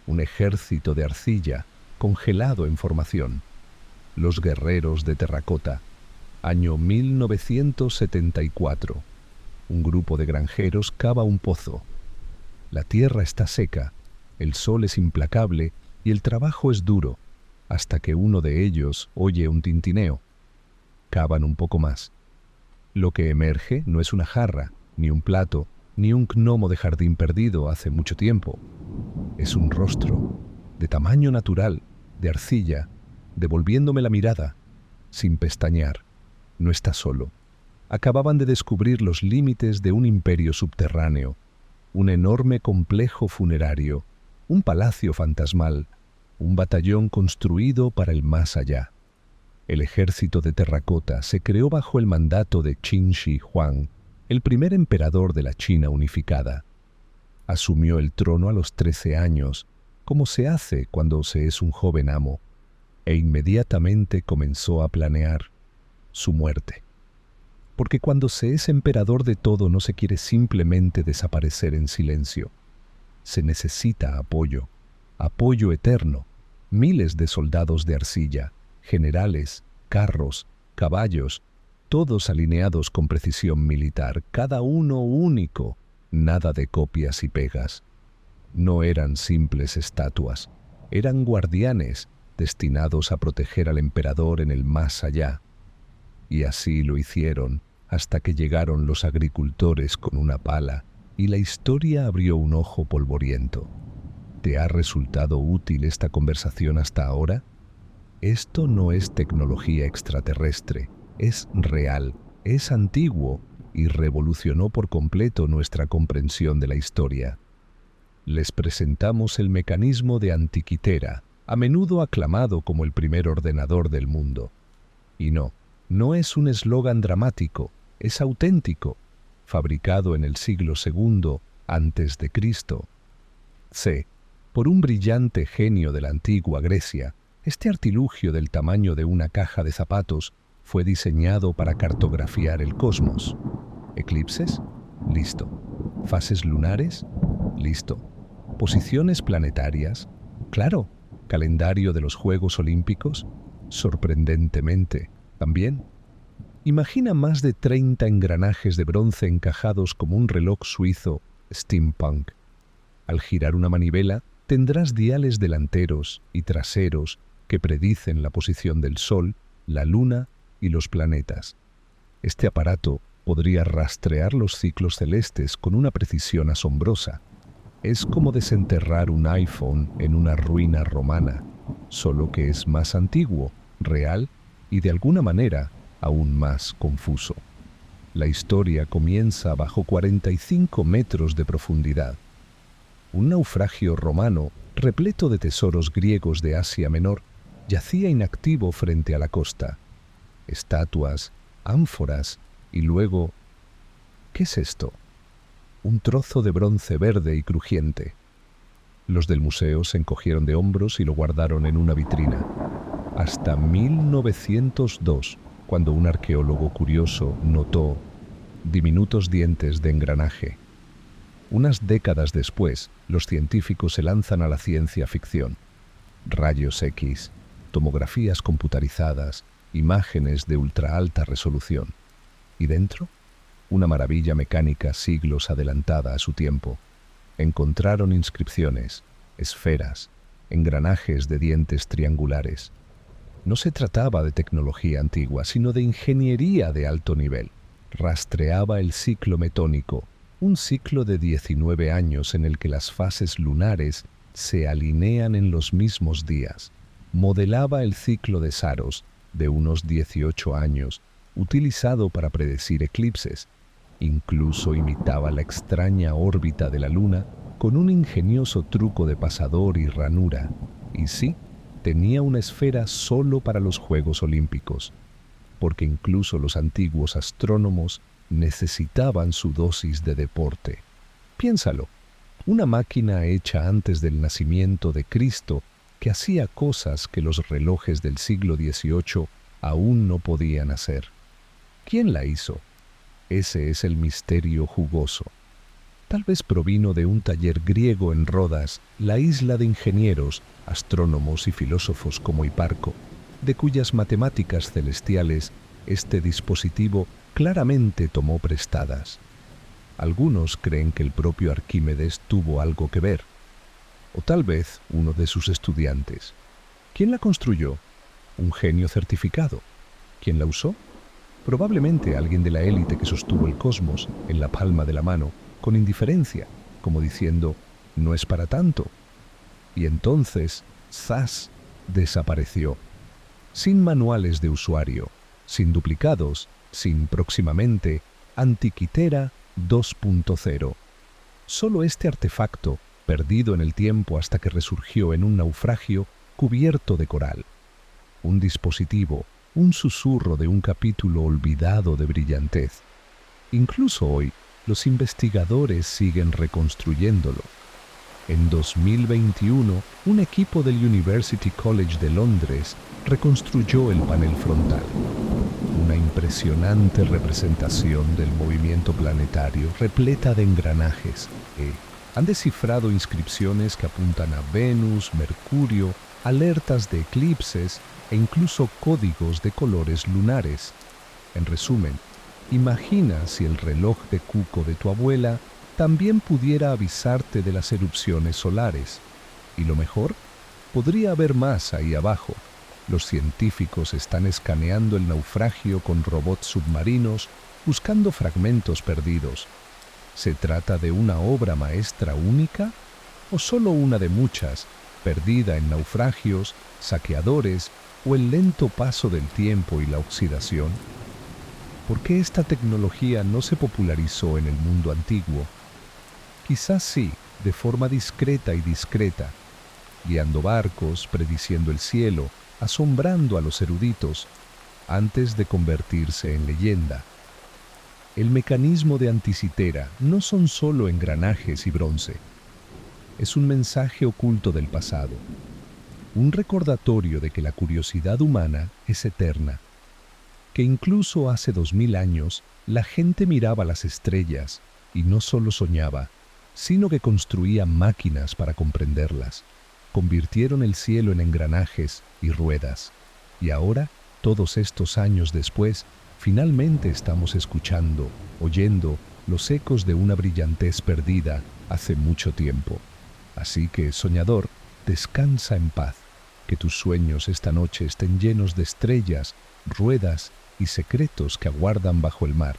un ejército de arcilla congelado en formación. Los guerreros de terracota, año 1974. Un grupo de granjeros cava un pozo. La tierra está seca, el sol es implacable y el trabajo es duro, hasta que uno de ellos oye un tintineo. Cavan un poco más. Lo que emerge no es una jarra, ni un plato, ni un gnomo de jardín perdido hace mucho tiempo. Es un rostro, de tamaño natural, de arcilla, devolviéndome la mirada, sin pestañear. No está solo. Acababan de descubrir los límites de un imperio subterráneo, un enorme complejo funerario, un palacio fantasmal, un batallón construido para el más allá. El ejército de terracota se creó bajo el mandato de Qin Shi Huang, el primer emperador de la China unificada. Asumió el trono a los 13 años, como se hace cuando se es un joven amo, e inmediatamente comenzó a planear su muerte. Porque cuando se es emperador de todo no se quiere simplemente desaparecer en silencio. Se necesita apoyo, apoyo eterno, miles de soldados de arcilla, generales, carros, caballos, todos alineados con precisión militar, cada uno único, nada de copias y pegas. No eran simples estatuas, eran guardianes destinados a proteger al emperador en el más allá. Y así lo hicieron hasta que llegaron los agricultores con una pala y la historia abrió un ojo polvoriento. ¿Te ha resultado útil esta conversación hasta ahora? Esto no es tecnología extraterrestre, es real, es antiguo y revolucionó por completo nuestra comprensión de la historia. Les presentamos el mecanismo de Antikythera, a menudo aclamado como el primer ordenador del mundo. Y no es un eslogan dramático, es auténtico, fabricado en el siglo II antes de Cristo. Por un brillante genio de la antigua Grecia, este artilugio del tamaño de una caja de zapatos fue diseñado para cartografiar el cosmos. ¿Eclipses? Listo. ¿Fases lunares? Listo. ¿Posiciones planetarias? Claro. ¿Calendario de los Juegos Olímpicos? Sorprendentemente, también. Imagina más de 30 engranajes de bronce encajados como un reloj suizo steampunk. Al girar una manivela, tendrás diales delanteros y traseros que predicen la posición del Sol, la Luna y los planetas. Este aparato podría rastrear los ciclos celestes con una precisión asombrosa. Es como desenterrar un iPhone en una ruina romana, solo que es más antiguo, real y de alguna manera aún más confuso. La historia comienza bajo 45 metros de profundidad. Un naufragio romano, repleto de tesoros griegos de Asia Menor, yacía inactivo frente a la costa. Estatuas, ánforas y luego... ¿Qué es esto? Un trozo de bronce verde y crujiente. Los del museo se encogieron de hombros y lo guardaron en una vitrina. Hasta 1902, cuando un arqueólogo curioso notó diminutos dientes de engranaje. Unas décadas después, los científicos se lanzan a la ciencia ficción. Rayos X, tomografías computarizadas, imágenes de ultra alta resolución. ¿Y dentro? Una maravilla mecánica siglos adelantada a su tiempo. Encontraron inscripciones, esferas, engranajes de dientes triangulares. No se trataba de tecnología antigua, sino de ingeniería de alto nivel. Rastreaba el ciclo metónico, un ciclo de 19 años en el que las fases lunares se alinean en los mismos días. Modelaba el ciclo de Saros, de unos 18 años, utilizado para predecir eclipses. Incluso imitaba la extraña órbita de la Luna con un ingenioso truco de pasador y ranura. Y sí, tenía una esfera solo para los Juegos Olímpicos, porque incluso los antiguos astrónomos necesitaban su dosis de deporte. Piénsalo, una máquina hecha antes del nacimiento de Cristo que hacía cosas que los relojes del siglo XVIII aún no podían hacer. ¿Quién la hizo? Ese es el misterio jugoso. Tal vez provino de un taller griego en Rodas, la isla de ingenieros, astrónomos y filósofos como Hiparco, de cuyas matemáticas celestiales este dispositivo claramente tomó prestadas. Algunos creen que el propio Arquímedes tuvo algo que ver, o tal vez uno de sus estudiantes. ¿Quién la construyó? Un genio certificado. ¿Quién la usó? Probablemente alguien de la élite que sostuvo el cosmos en la palma de la mano, con indiferencia, como diciendo, no es para tanto. Y entonces, ¡zas!, desapareció. Sin manuales de usuario, sin duplicados, sin próximamente Antiquitera 2.0. Solo este artefacto, perdido en el tiempo hasta que resurgió en un naufragio cubierto de coral. Un dispositivo, un susurro de un capítulo olvidado de brillantez. Incluso hoy, los investigadores siguen reconstruyéndolo. En 2021, un equipo del University College de Londres reconstruyó el panel frontal. Una impresionante representación del movimiento planetario repleta de engranajes que han descifrado inscripciones que apuntan a Venus, Mercurio, alertas de eclipses e incluso códigos de colores lunares. En resumen, imagina si el reloj de cuco de tu abuela también pudiera avisarte de las erupciones solares. Y lo mejor, podría haber más ahí abajo. Los científicos están escaneando el naufragio con robots submarinos, buscando fragmentos perdidos. ¿Se trata de una obra maestra única? ¿O solo una de muchas, perdida en naufragios, saqueadores o el lento paso del tiempo y la oxidación? ¿Por qué esta tecnología no se popularizó en el mundo antiguo? Quizás sí, de forma discreta, guiando barcos, prediciendo el cielo, asombrando a los eruditos, antes de convertirse en leyenda. El mecanismo de Anticitera no son solo engranajes y bronce. Es un mensaje oculto del pasado, un recordatorio de que la curiosidad humana es eterna, que incluso hace 2000 años la gente miraba las estrellas y no solo soñaba, sino que construía máquinas para comprenderlas. Convirtieron el cielo en engranajes y ruedas. Y ahora, todos estos años después, finalmente estamos escuchando, oyendo los ecos de una brillantez perdida hace mucho tiempo. Así que, soñador, descansa en paz, que tus sueños esta noche estén llenos de estrellas, ruedas y secretos que aguardan bajo el mar.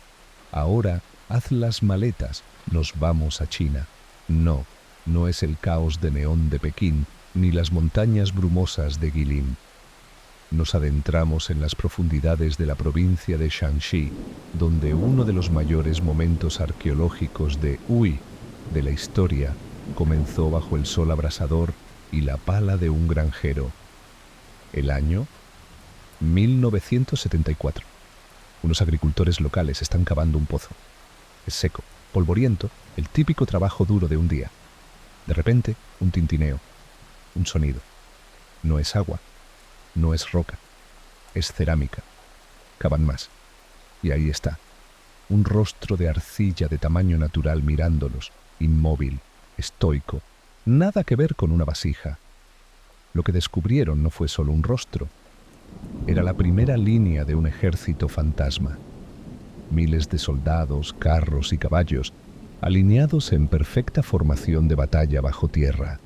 Ahora, haz las maletas, nos vamos a China. No, no es el caos de neón de Pekín, ni las montañas brumosas de Guilin. Nos adentramos en las profundidades de la provincia de Shanxi, donde uno de los mayores momentos arqueológicos de la historia comenzó bajo el sol abrasador y la pala de un granjero. El año 1974. Unos agricultores locales están cavando un pozo. Es seco, polvoriento, el típico trabajo duro de un día. De repente, un tintineo, un sonido. No es agua, no es roca, es cerámica. Cavan más. Y ahí está, un rostro de arcilla de tamaño natural mirándolos, inmóvil, estoico, nada que ver con una vasija. Lo que descubrieron no fue solo un rostro, era la primera línea de un ejército fantasma. Miles de soldados, carros y caballos, alineados en perfecta formación de batalla bajo tierra.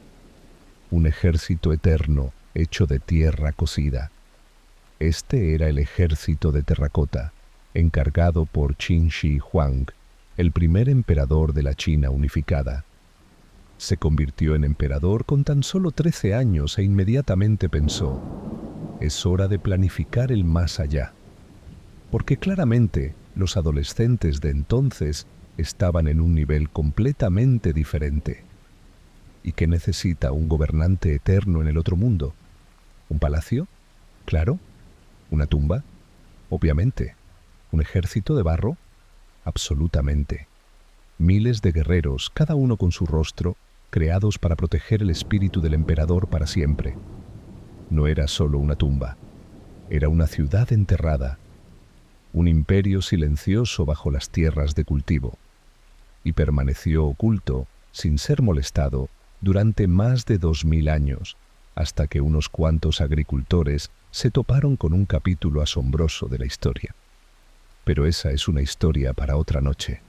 Un ejército eterno, hecho de tierra cocida. Este era el ejército de terracota, encargado por Qin Shi Huang, el primer emperador de la China unificada. Se convirtió en emperador con tan solo 13 años e inmediatamente pensó: es hora de planificar el más allá. Porque claramente los adolescentes de entonces estaban en un nivel completamente diferente. ¿Y qué necesita un gobernante eterno en el otro mundo? ¿Un palacio? Claro. ¿Una tumba? Obviamente. ¿Un ejército de barro? Absolutamente. Miles de guerreros, cada uno con su rostro, creados para proteger el espíritu del emperador para siempre. No era solo una tumba, era una ciudad enterrada, un imperio silencioso bajo las tierras de cultivo, y permaneció oculto, sin ser molestado, durante más de 2000 años, hasta que unos cuantos agricultores se toparon con un capítulo asombroso de la historia. Pero esa es una historia para otra noche.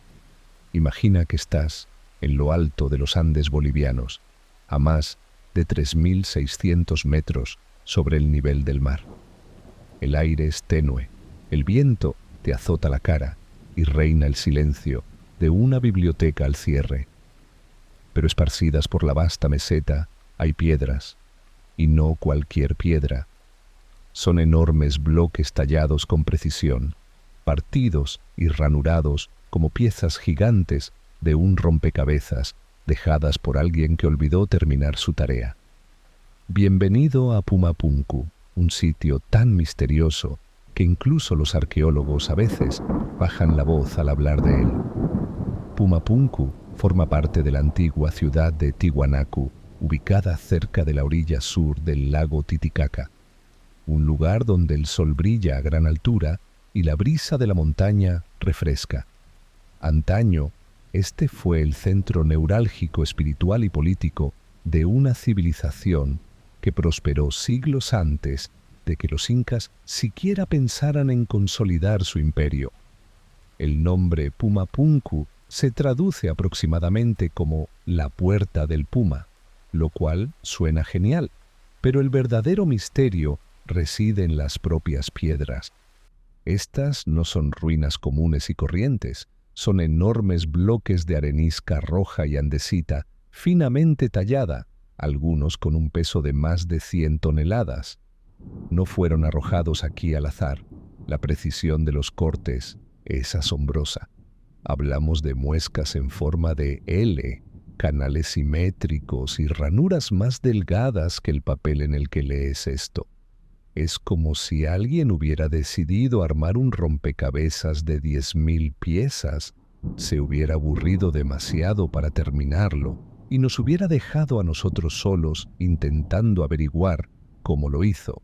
Imagina que estás en lo alto de los Andes bolivianos, a más de 3.600 metros sobre el nivel del mar. El aire es tenue, el viento te azota la cara y reina el silencio de una biblioteca al cierre. Pero esparcidas por la vasta meseta hay piedras, y no cualquier piedra. Son enormes bloques tallados con precisión, partidos y ranurados como piezas gigantes de un rompecabezas dejadas por alguien que olvidó terminar su tarea. Bienvenido a Pumapunku, un sitio tan misterioso que incluso los arqueólogos a veces bajan la voz al hablar de él. Pumapunku forma parte de la antigua ciudad de Tiwanaku, ubicada cerca de la orilla sur del lago Titicaca, un lugar donde el sol brilla a gran altura y la brisa de la montaña refresca. Antaño, este fue el centro neurálgico espiritual y político de una civilización que prosperó siglos antes de que los incas siquiera pensaran en consolidar su imperio. El nombre Pumapunku se traduce aproximadamente como la puerta del puma, lo cual suena genial, pero el verdadero misterio reside en las propias piedras. Estas no son ruinas comunes y corrientes, son enormes bloques de arenisca roja y andesita, finamente tallada, algunos con un peso de más de 100 toneladas. No fueron arrojados aquí al azar. La precisión de los cortes es asombrosa. Hablamos de muescas en forma de L, canales simétricos y ranuras más delgadas que el papel en el que lees esto. Es como si alguien hubiera decidido armar un rompecabezas de 10.000 piezas, se hubiera aburrido demasiado para terminarlo y nos hubiera dejado a nosotros solos intentando averiguar cómo lo hizo.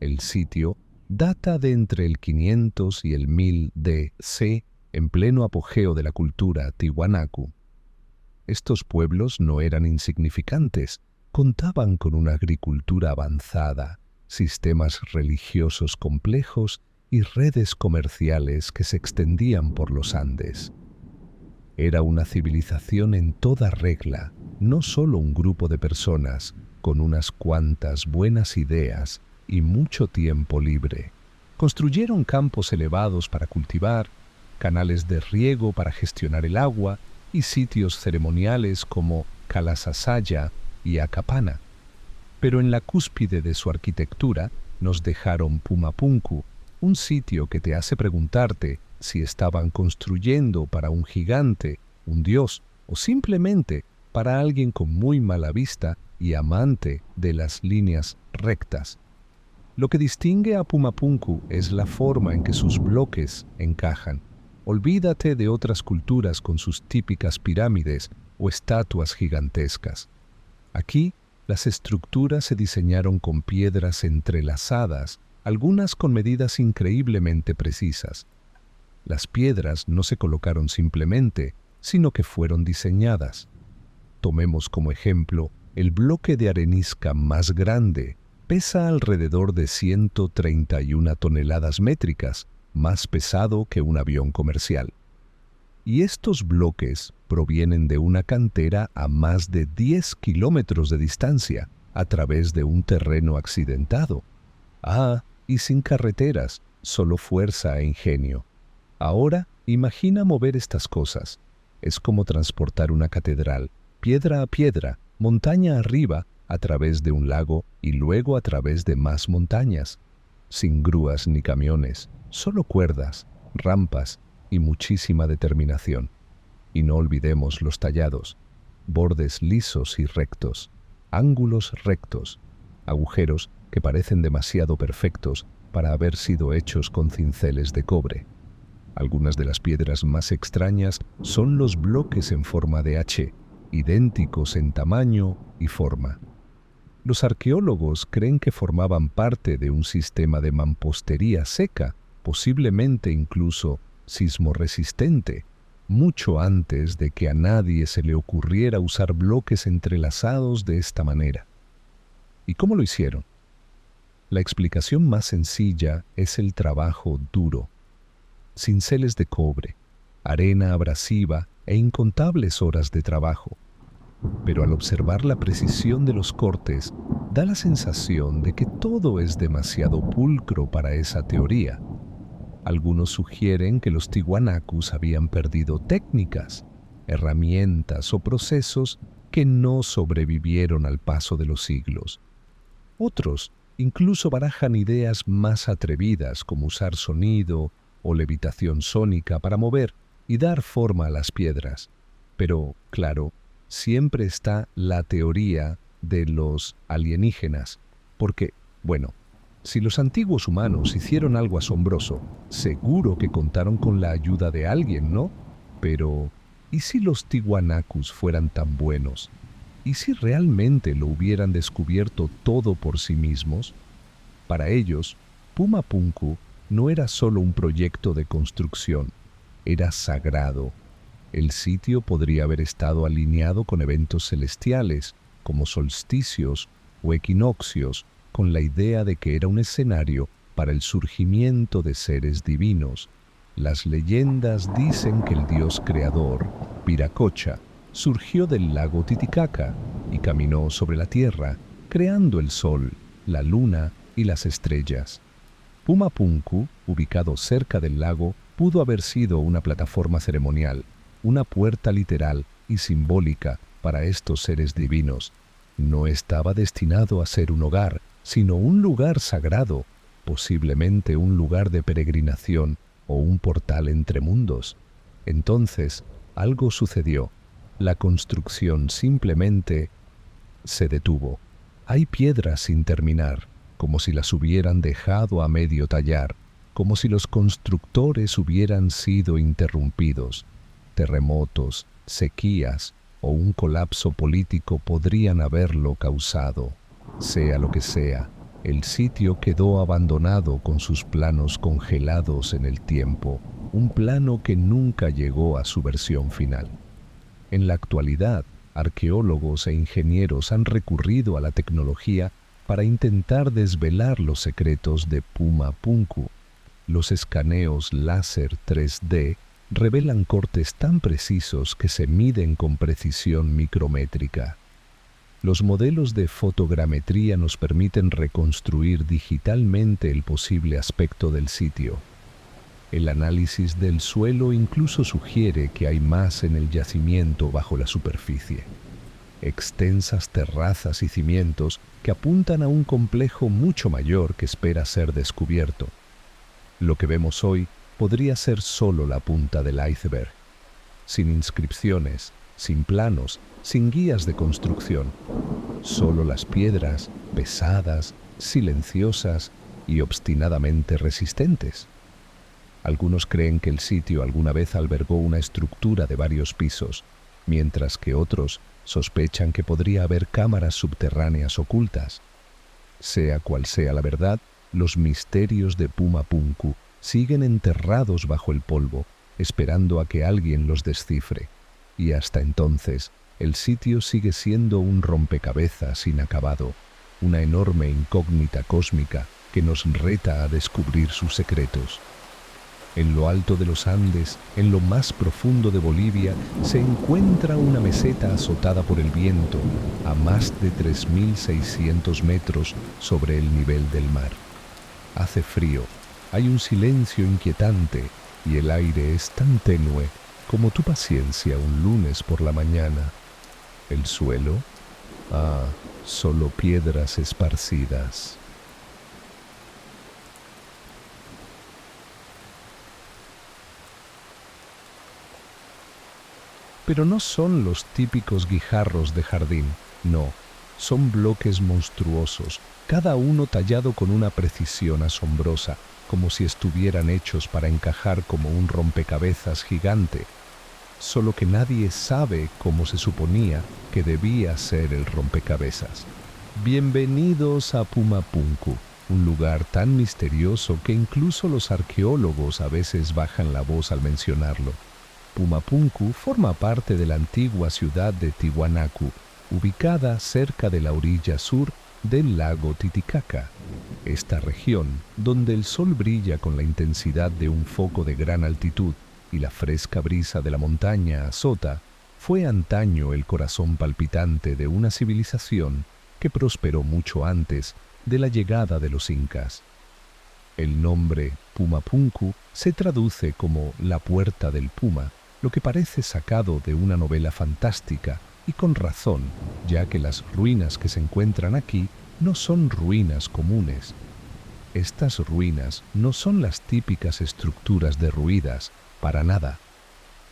El sitio data de entre el 500 y el 1000 D.C., en pleno apogeo de la cultura Tiwanaku. Estos pueblos no eran insignificantes, contaban con una agricultura avanzada, sistemas religiosos complejos y redes comerciales que se extendían por los Andes. Era una civilización en toda regla, no solo un grupo de personas con unas cuantas buenas ideas y mucho tiempo libre. Construyeron campos elevados para cultivar, canales de riego para gestionar el agua y sitios ceremoniales como Kalasasaya y Acapana. Pero en la cúspide de su arquitectura nos dejaron Pumapunku, un sitio que te hace preguntarte si estaban construyendo para un gigante, un dios o simplemente para alguien con muy mala vista y amante de las líneas rectas. Lo que distingue a Pumapunku es la forma en que sus bloques encajan. Olvídate de otras culturas con sus típicas pirámides o estatuas gigantescas. Aquí, las estructuras se diseñaron con piedras entrelazadas, algunas con medidas increíblemente precisas. Las piedras no se colocaron simplemente, sino que fueron diseñadas. Tomemos como ejemplo el bloque de arenisca más grande. Pesa alrededor de 131 toneladas métricas, más pesado que un avión comercial. Y estos bloques provienen de una cantera a más de 10 kilómetros de distancia, a través de un terreno accidentado. Y sin carreteras, solo fuerza e ingenio. Ahora, imagina mover estas cosas. Es como transportar una catedral, piedra a piedra, montaña arriba, a través de un lago y luego a través de más montañas. Sin grúas ni camiones, solo cuerdas, rampas y muchísima determinación. Y no olvidemos los tallados, bordes lisos y rectos, ángulos rectos, agujeros que parecen demasiado perfectos para haber sido hechos con cinceles de cobre. Algunas de las piedras más extrañas son los bloques en forma de H, idénticos en tamaño y forma. Los arqueólogos creen que formaban parte de un sistema de mampostería seca, posiblemente incluso sismorresistente, mucho antes de que a nadie se le ocurriera usar bloques entrelazados de esta manera. ¿Y cómo lo hicieron? La explicación más sencilla es el trabajo duro. Cinceles de cobre, arena abrasiva e incontables horas de trabajo. Pero al observar la precisión de los cortes, da la sensación de que todo es demasiado pulcro para esa teoría. Algunos sugieren que los tiwanakus habían perdido técnicas, herramientas o procesos que no sobrevivieron al paso de los siglos. Otros incluso barajan ideas más atrevidas como usar sonido o levitación sónica para mover y dar forma a las piedras. Pero, claro, siempre está la teoría de los alienígenas, porque, bueno, si los antiguos humanos hicieron algo asombroso, seguro que contaron con la ayuda de alguien, ¿no? Pero, ¿y si los tiwanakus fueran tan buenos? ¿Y si realmente lo hubieran descubierto todo por sí mismos? Para ellos, Puma Punku no era solo un proyecto de construcción, era sagrado. El sitio podría haber estado alineado con eventos celestiales, como solsticios o equinoccios, con la idea de que era un escenario para el surgimiento de seres divinos. Las leyendas dicen que el dios creador, Viracocha, surgió del lago Titicaca y caminó sobre la tierra, creando el sol, la luna y las estrellas. Puma Punku, ubicado cerca del lago, pudo haber sido una plataforma ceremonial, una puerta literal y simbólica para estos seres divinos. No estaba destinado a ser un hogar, sino un lugar sagrado, posiblemente un lugar de peregrinación o un portal entre mundos. Entonces, algo sucedió. La construcción simplemente se detuvo. Hay piedras sin terminar, como si las hubieran dejado a medio tallar, como si los constructores hubieran sido interrumpidos. Terremotos, sequías o un colapso político podrían haberlo causado. Sea lo que sea, el sitio quedó abandonado con sus planos congelados en el tiempo, un plano que nunca llegó a su versión final. En la actualidad, arqueólogos e ingenieros han recurrido a la tecnología para intentar desvelar los secretos de Puma Punku. Los escaneos láser 3D revelan cortes tan precisos que se miden con precisión micrométrica. Los modelos de fotogrametría nos permiten reconstruir digitalmente el posible aspecto del sitio. El análisis del suelo incluso sugiere que hay más en el yacimiento bajo la superficie. Extensas terrazas y cimientos que apuntan a un complejo mucho mayor que espera ser descubierto. Lo que vemos hoy podría ser solo la punta del iceberg. Sin inscripciones, sin planos, sin guías de construcción. Solo las piedras, pesadas, silenciosas y obstinadamente resistentes. Algunos creen que el sitio alguna vez albergó una estructura de varios pisos, mientras que otros sospechan que podría haber cámaras subterráneas ocultas. Sea cual sea la verdad, los misterios de Puma Punku siguen enterrados bajo el polvo, esperando a que alguien los descifre. Y hasta entonces, el sitio sigue siendo un rompecabezas inacabado, una enorme incógnita cósmica que nos reta a descubrir sus secretos. En lo alto de los Andes, en lo más profundo de Bolivia, se encuentra una meseta azotada por el viento a más de 3.600 metros sobre el nivel del mar. Hace frío, hay un silencio inquietante y el aire es tan tenue como tu paciencia un lunes por la mañana. El suelo, solo piedras esparcidas. Pero no son los típicos guijarros de jardín, no, son bloques monstruosos, cada uno tallado con una precisión asombrosa, como si estuvieran hechos para encajar como un rompecabezas gigante. Solo que nadie sabe cómo se suponía que debía ser el rompecabezas. Bienvenidos a Puma Punku, un lugar tan misterioso que incluso los arqueólogos a veces bajan la voz al mencionarlo. Puma Punku forma parte de la antigua ciudad de Tiwanaku, ubicada cerca de la orilla sur del lago Titicaca. Esta región, donde el sol brilla con la intensidad de un foco de gran altitud, y la fresca brisa de la montaña azota, fue antaño el corazón palpitante de una civilización que prosperó mucho antes de la llegada de los incas. El nombre Pumapunku se traduce como la puerta del puma, lo que parece sacado de una novela fantástica, y con razón, ya que las ruinas que se encuentran aquí no son ruinas comunes. Estas ruinas no son las típicas estructuras derruidas, para nada.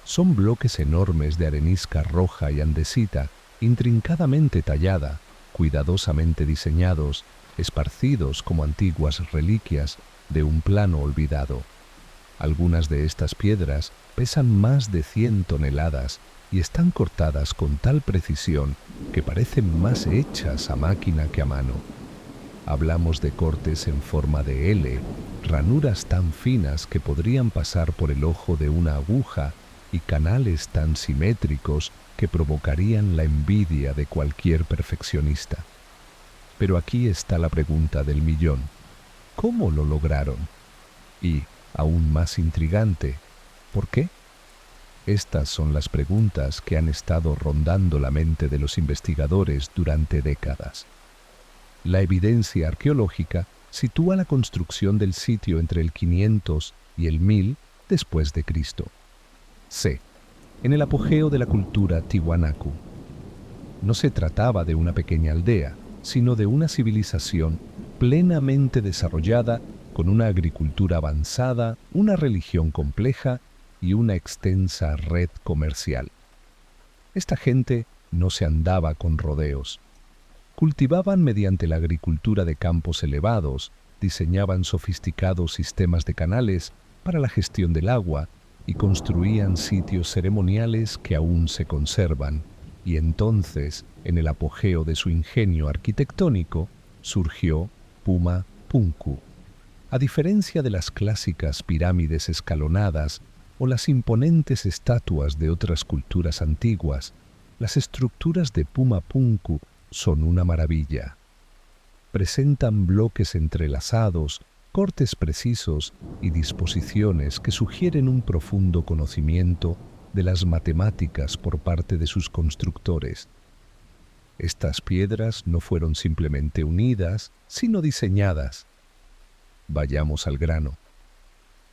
Son bloques enormes de arenisca roja y andesita, intrincadamente tallada, cuidadosamente diseñados, esparcidos como antiguas reliquias de un plano olvidado. Algunas de estas piedras pesan más de 100 toneladas y están cortadas con tal precisión que parecen más hechas a máquina que a mano. Hablamos de cortes en forma de L, ranuras tan finas que podrían pasar por el ojo de una aguja y canales tan simétricos que provocarían la envidia de cualquier perfeccionista. Pero aquí está la pregunta del millón. ¿Cómo lo lograron? Y, aún más intrigante, ¿por qué? Estas son las preguntas que han estado rondando la mente de los investigadores durante décadas. La evidencia arqueológica sitúa la construcción del sitio entre el 500 y el 1000 después de Cristo. C. En el apogeo de la cultura Tiwanaku. No se trataba de una pequeña aldea, sino de una civilización plenamente desarrollada, con una agricultura avanzada, una religión compleja y una extensa red comercial. Esta gente no se andaba con rodeos. Cultivaban mediante la agricultura de campos elevados, diseñaban sofisticados sistemas de canales para la gestión del agua y construían sitios ceremoniales que aún se conservan. Y entonces, en el apogeo de su ingenio arquitectónico, surgió Pumapunku. A diferencia de las clásicas pirámides escalonadas o las imponentes estatuas de otras culturas antiguas, las estructuras de Pumapunku son una maravilla. Presentan bloques entrelazados, cortes precisos y disposiciones que sugieren un profundo conocimiento de las matemáticas por parte de sus constructores. Estas piedras no fueron simplemente unidas, sino diseñadas. Vayamos al grano.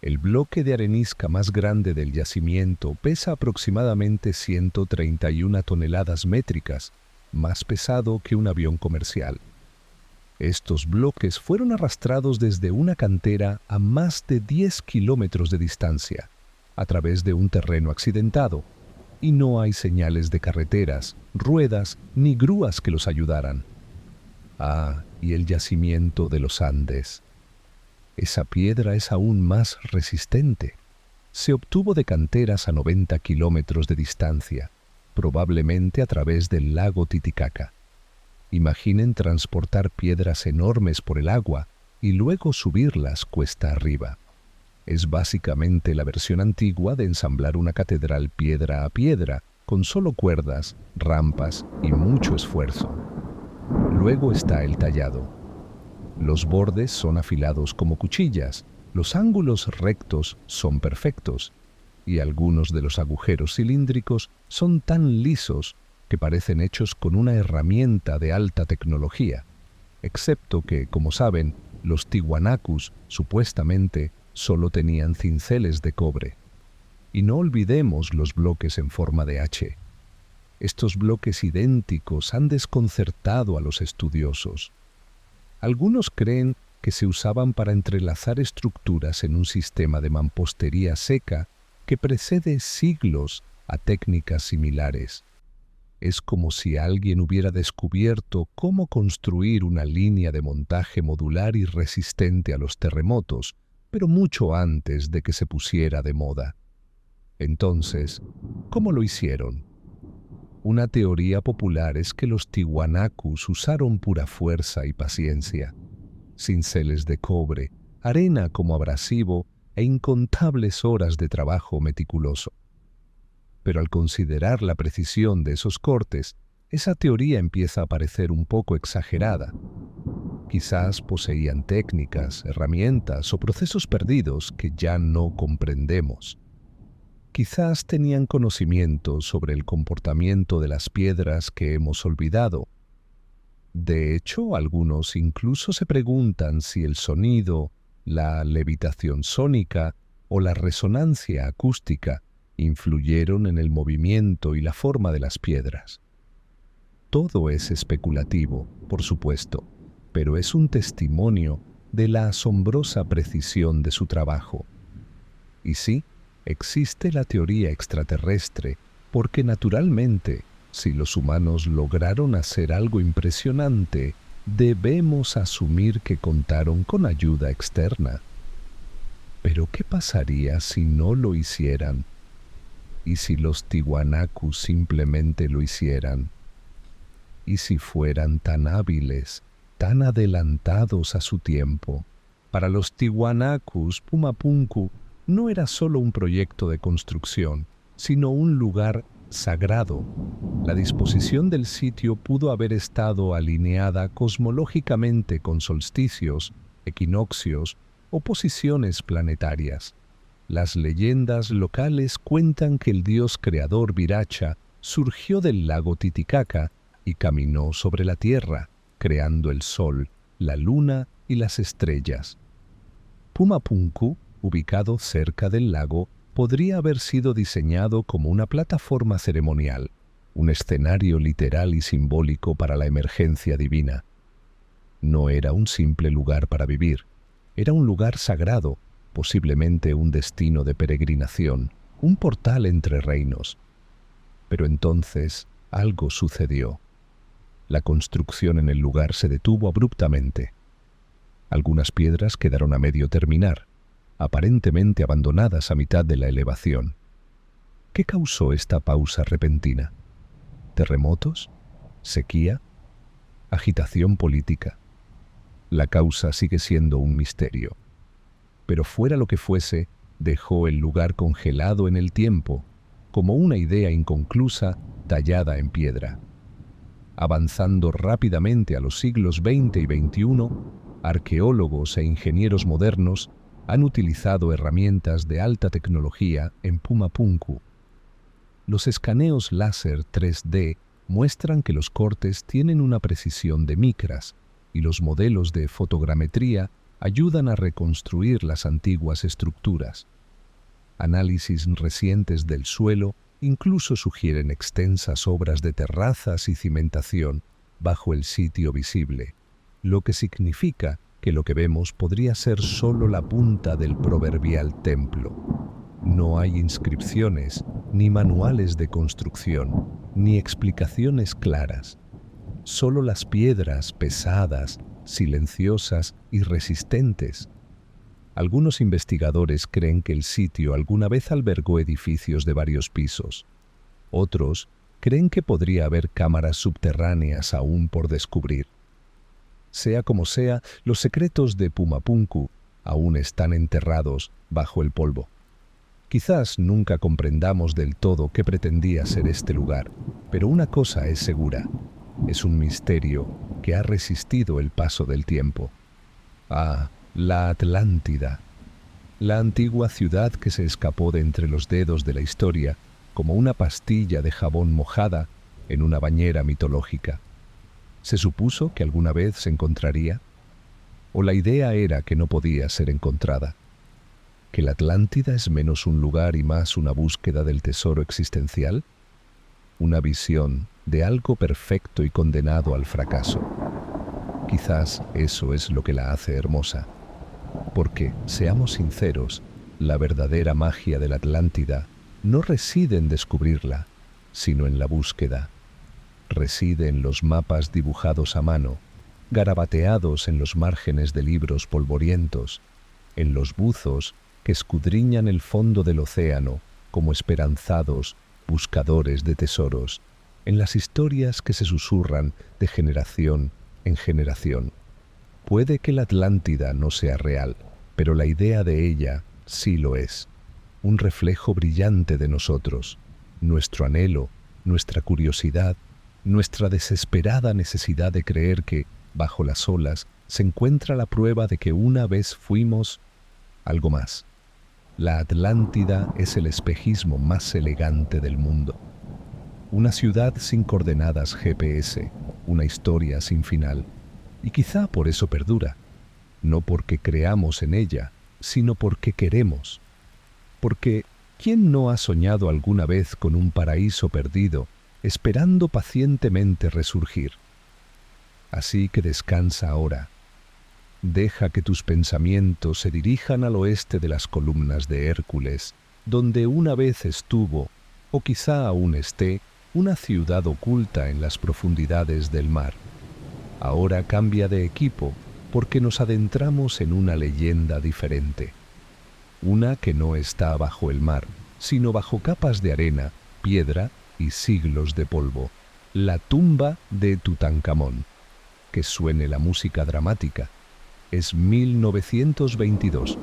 El bloque de arenisca más grande del yacimiento pesa aproximadamente 131 toneladas métricas, más pesado que un avión comercial. Estos bloques fueron arrastrados desde una cantera a más de 10 kilómetros de distancia, a través de un terreno accidentado, y no hay señales de carreteras, ruedas ni grúas que los ayudaran. Ah, y el yacimiento de los Andes. Esa piedra es aún más resistente. Se obtuvo de canteras a 90 kilómetros de distancia, probablemente a través del lago Titicaca. Imaginen transportar piedras enormes por el agua y luego subirlas cuesta arriba. Es básicamente la versión antigua de ensamblar una catedral piedra a piedra, con solo cuerdas, rampas y mucho esfuerzo. Luego está el tallado. Los bordes son afilados como cuchillas, los ángulos rectos son perfectos, y algunos de los agujeros cilíndricos son tan lisos que parecen hechos con una herramienta de alta tecnología, excepto que, como saben, los tiwanakus supuestamente solo tenían cinceles de cobre. Y no olvidemos los bloques en forma de H. Estos bloques idénticos han desconcertado a los estudiosos. Algunos creen que se usaban para entrelazar estructuras en un sistema de mampostería seca que precede siglos a técnicas similares. Es como si alguien hubiera descubierto cómo construir una línea de montaje modular y resistente a los terremotos, pero mucho antes de que se pusiera de moda. Entonces, ¿cómo lo hicieron? Una teoría popular es que los tiwanakus usaron pura fuerza y paciencia, cinceles de cobre, arena como abrasivo e incontables horas de trabajo meticuloso. Pero al considerar la precisión de esos cortes, esa teoría empieza a parecer un poco exagerada. Quizás poseían técnicas, herramientas o procesos perdidos que ya no comprendemos. Quizás tenían conocimiento sobre el comportamiento de las piedras que hemos olvidado. De hecho, algunos incluso se preguntan si el sonido, la levitación sónica o la resonancia acústica influyeron en el movimiento y la forma de las piedras. Todo es especulativo, por supuesto, pero es un testimonio de la asombrosa precisión de su trabajo. Y sí, existe la teoría extraterrestre, porque naturalmente, si los humanos lograron hacer algo impresionante, debemos asumir que contaron con ayuda externa. Pero ¿qué pasaría si no lo hicieran? ¿Y si los Tiwanaku simplemente lo hicieran? ¿Y si fueran tan hábiles, tan adelantados a su tiempo? Para los Tiwanakus, Pumapunku no era solo un proyecto de construcción, sino un lugar sagrado. La disposición del sitio pudo haber estado alineada cosmológicamente con solsticios, equinoccios o posiciones planetarias. Las leyendas locales cuentan que el dios creador Viracha surgió del lago Titicaca y caminó sobre la tierra, creando el sol, la luna y las estrellas. Pumapunku, ubicado cerca del lago, podría haber sido diseñado como una plataforma ceremonial, un escenario literal y simbólico para la emergencia divina. No era un simple lugar para vivir, era un lugar sagrado, posiblemente un destino de peregrinación, un portal entre reinos. Pero entonces algo sucedió. La construcción en el lugar se detuvo abruptamente. Algunas piedras quedaron a medio terminar, aparentemente abandonadas a mitad de la elevación. ¿Qué causó esta pausa repentina? ¿Terremotos? ¿Sequía? ¿Agitación política? La causa sigue siendo un misterio. Pero fuera lo que fuese, dejó el lugar congelado en el tiempo, como una idea inconclusa tallada en piedra. Avanzando rápidamente a los siglos XX y XXI, arqueólogos e ingenieros modernos han utilizado herramientas de alta tecnología en Pumapunku. Los escaneos láser 3D muestran que los cortes tienen una precisión de micras y los modelos de fotogrametría ayudan a reconstruir las antiguas estructuras. Análisis recientes del suelo incluso sugieren extensas obras de terrazas y cimentación bajo el sitio visible, lo que significa que lo que vemos podría ser solo la punta del proverbial templo. No hay inscripciones, ni manuales de construcción, ni explicaciones claras. Solo las piedras pesadas, silenciosas y resistentes. Algunos investigadores creen que el sitio alguna vez albergó edificios de varios pisos. Otros creen que podría haber cámaras subterráneas aún por descubrir. Sea como sea, los secretos de Pumapunku aún están enterrados bajo el polvo. Quizás nunca comprendamos del todo qué pretendía ser este lugar, pero una cosa es segura: es un misterio que ha resistido el paso del tiempo. La Atlántida, la antigua ciudad que se escapó de entre los dedos de la historia como una pastilla de jabón mojada en una bañera mitológica. ¿Se supuso que alguna vez se encontraría? ¿O la idea era que no podía ser encontrada? ¿Que la Atlántida es menos un lugar y más una búsqueda del tesoro existencial? Una visión de algo perfecto y condenado al fracaso. Quizás eso es lo que la hace hermosa. Porque, seamos sinceros, la verdadera magia de la Atlántida no reside en descubrirla, sino en la búsqueda. Reside en los mapas dibujados a mano, garabateados en los márgenes de libros polvorientos, en los buzos que escudriñan el fondo del océano como esperanzados buscadores de tesoros, en las historias que se susurran de generación en generación. Puede que la Atlántida no sea real, pero la idea de ella sí lo es. Un reflejo brillante de nosotros, nuestro anhelo, nuestra curiosidad, nuestra desesperada necesidad de creer que, bajo las olas, se encuentra la prueba de que una vez fuimos algo más. La Atlántida es el espejismo más elegante del mundo. Una ciudad sin coordenadas GPS, una historia sin final. Y quizá por eso perdura, no porque creamos en ella, sino porque queremos. Porque, ¿quién no ha soñado alguna vez con un paraíso perdido, esperando pacientemente resurgir? Así que descansa ahora. Deja que tus pensamientos se dirijan al oeste de las columnas de Hércules, donde una vez estuvo, o quizá aún esté, una ciudad oculta en las profundidades del mar. Ahora cambia de equipo, porque nos adentramos en una leyenda diferente. Una que no está bajo el mar, sino bajo capas de arena, piedra y siglos de polvo. La tumba de Tutankamón. Que suene la música dramática. Es 1922.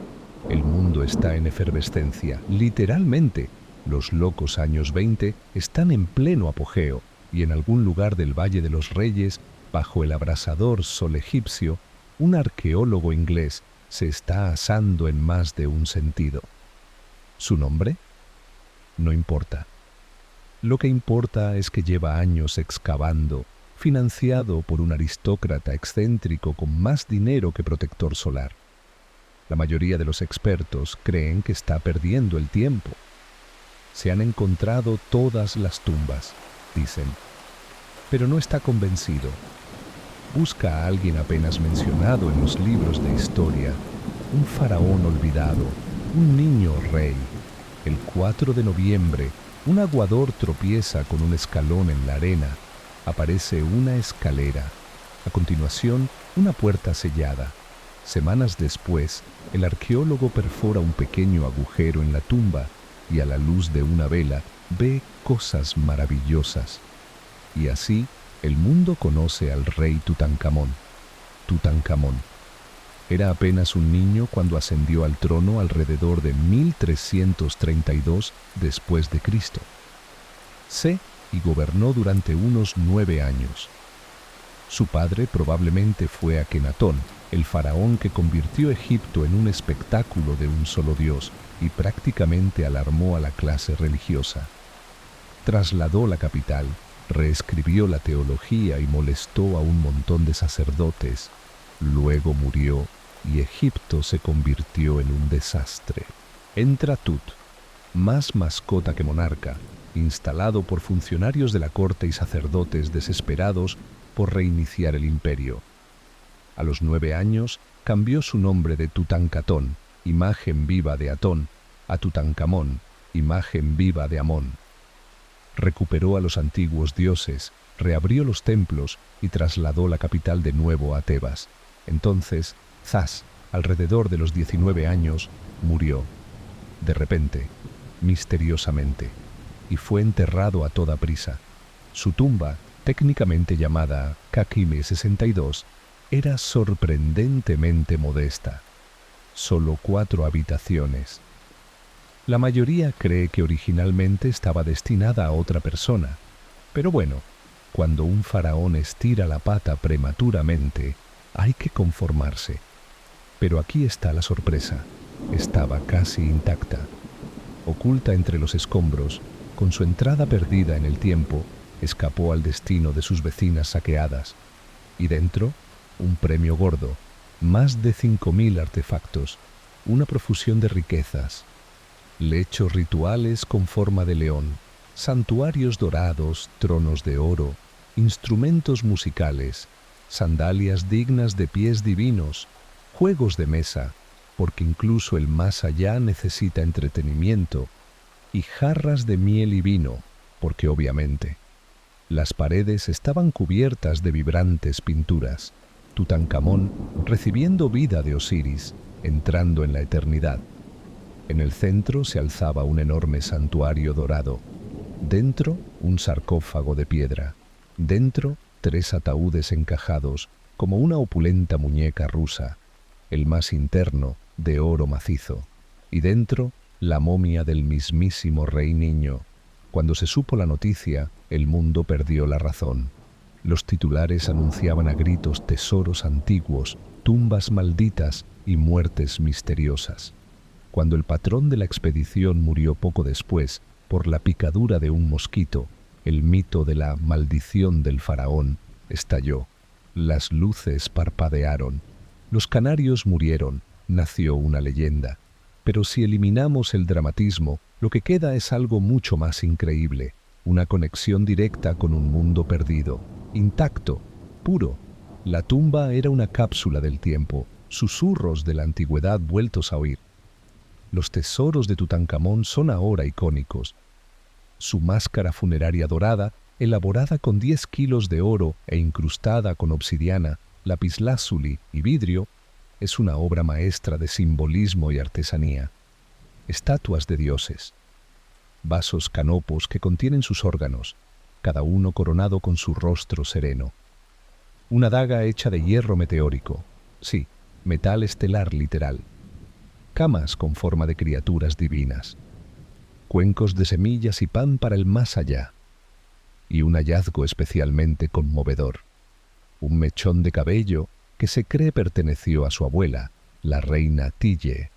El mundo está en efervescencia, literalmente. Los locos años 20 están en pleno apogeo y en algún lugar del Valle de los Reyes, bajo el abrasador sol egipcio, un arqueólogo inglés se está asando en más de un sentido. ¿Su nombre? No importa. Lo que importa es que lleva años excavando, financiado por un aristócrata excéntrico con más dinero que protector solar. La mayoría de los expertos creen que está perdiendo el tiempo. Se han encontrado todas las tumbas, dicen, pero no está convencido. Busca a alguien apenas mencionado en los libros de historia, un faraón olvidado, un niño rey. El 4 de noviembre, un aguador tropieza con un escalón en la arena. Aparece una escalera. A continuación, una puerta sellada. Semanas después, el arqueólogo perfora un pequeño agujero en la tumba y a la luz de una vela ve cosas maravillosas. Y así, el mundo conoce al rey Tutankamón. Tutankamón. Era apenas un niño cuando ascendió al trono alrededor de 1332 después de Cristo. Y gobernó durante unos 9 años. Su padre probablemente fue Akenatón, el faraón que convirtió Egipto en un espectáculo de un solo dios y prácticamente alarmó a la clase religiosa. Trasladó la capital, reescribió la teología y molestó a un montón de sacerdotes. Luego murió y Egipto se convirtió en un desastre. Entra Tut, más mascota que monarca, instalado por funcionarios de la corte y sacerdotes desesperados por reiniciar el imperio. A los 9 años cambió su nombre de Tutankaton, imagen viva de Atón, a Tutankamón, imagen viva de Amón. Recuperó a los antiguos dioses, reabrió los templos y trasladó la capital de nuevo a Tebas. Entonces, zas, alrededor de los 19 años, murió. De repente, misteriosamente, y fue enterrado a toda prisa. Su tumba, técnicamente llamada Kakime 62, era sorprendentemente modesta. Solo 4 habitaciones. La mayoría cree que originalmente estaba destinada a otra persona. Pero bueno, cuando un faraón estira la pata prematuramente, hay que conformarse. Pero aquí está la sorpresa. Estaba casi intacta. Oculta entre los escombros, con su entrada perdida en el tiempo, escapó al destino de sus vecinas saqueadas. Y dentro, un premio gordo, más de 5.000 artefactos, una profusión de riquezas, lechos rituales con forma de león, santuarios dorados, tronos de oro, instrumentos musicales, sandalias dignas de pies divinos, juegos de mesa, porque incluso el más allá necesita entretenimiento, y jarras de miel y vino, porque obviamente. Las paredes estaban cubiertas de vibrantes pinturas. Tutankamón recibiendo vida de Osiris, entrando en la eternidad. En el centro se alzaba un enorme santuario dorado. Dentro, un sarcófago de piedra. Dentro, 3 ataúdes encajados, como una opulenta muñeca rusa. El más interno, de oro macizo. Y dentro, la momia del mismísimo rey niño. Cuando se supo la noticia, el mundo perdió la razón. Los titulares anunciaban a gritos tesoros antiguos, tumbas malditas y muertes misteriosas. Cuando el patrón de la expedición murió poco después por la picadura de un mosquito, el mito de la maldición del faraón estalló. Las luces parpadearon. Los canarios murieron. Nació una leyenda. Pero si eliminamos el dramatismo, lo que queda es algo mucho más increíble. Una conexión directa con un mundo perdido, intacto, puro. La tumba era una cápsula del tiempo, susurros de la antigüedad vueltos a oír. Los tesoros de Tutankamón son ahora icónicos. Su máscara funeraria dorada, elaborada con 10 kilos de oro e incrustada con obsidiana, lapislázuli y vidrio, es una obra maestra de simbolismo y artesanía. Estatuas de dioses. Vasos canopos que contienen sus órganos, cada uno coronado con su rostro sereno. Una daga hecha de hierro meteórico, sí, metal estelar literal. Camas con forma de criaturas divinas. Cuencos de semillas y pan para el más allá. Y un hallazgo especialmente conmovedor. Un mechón de cabello que se cree perteneció a su abuela, la reina Tille.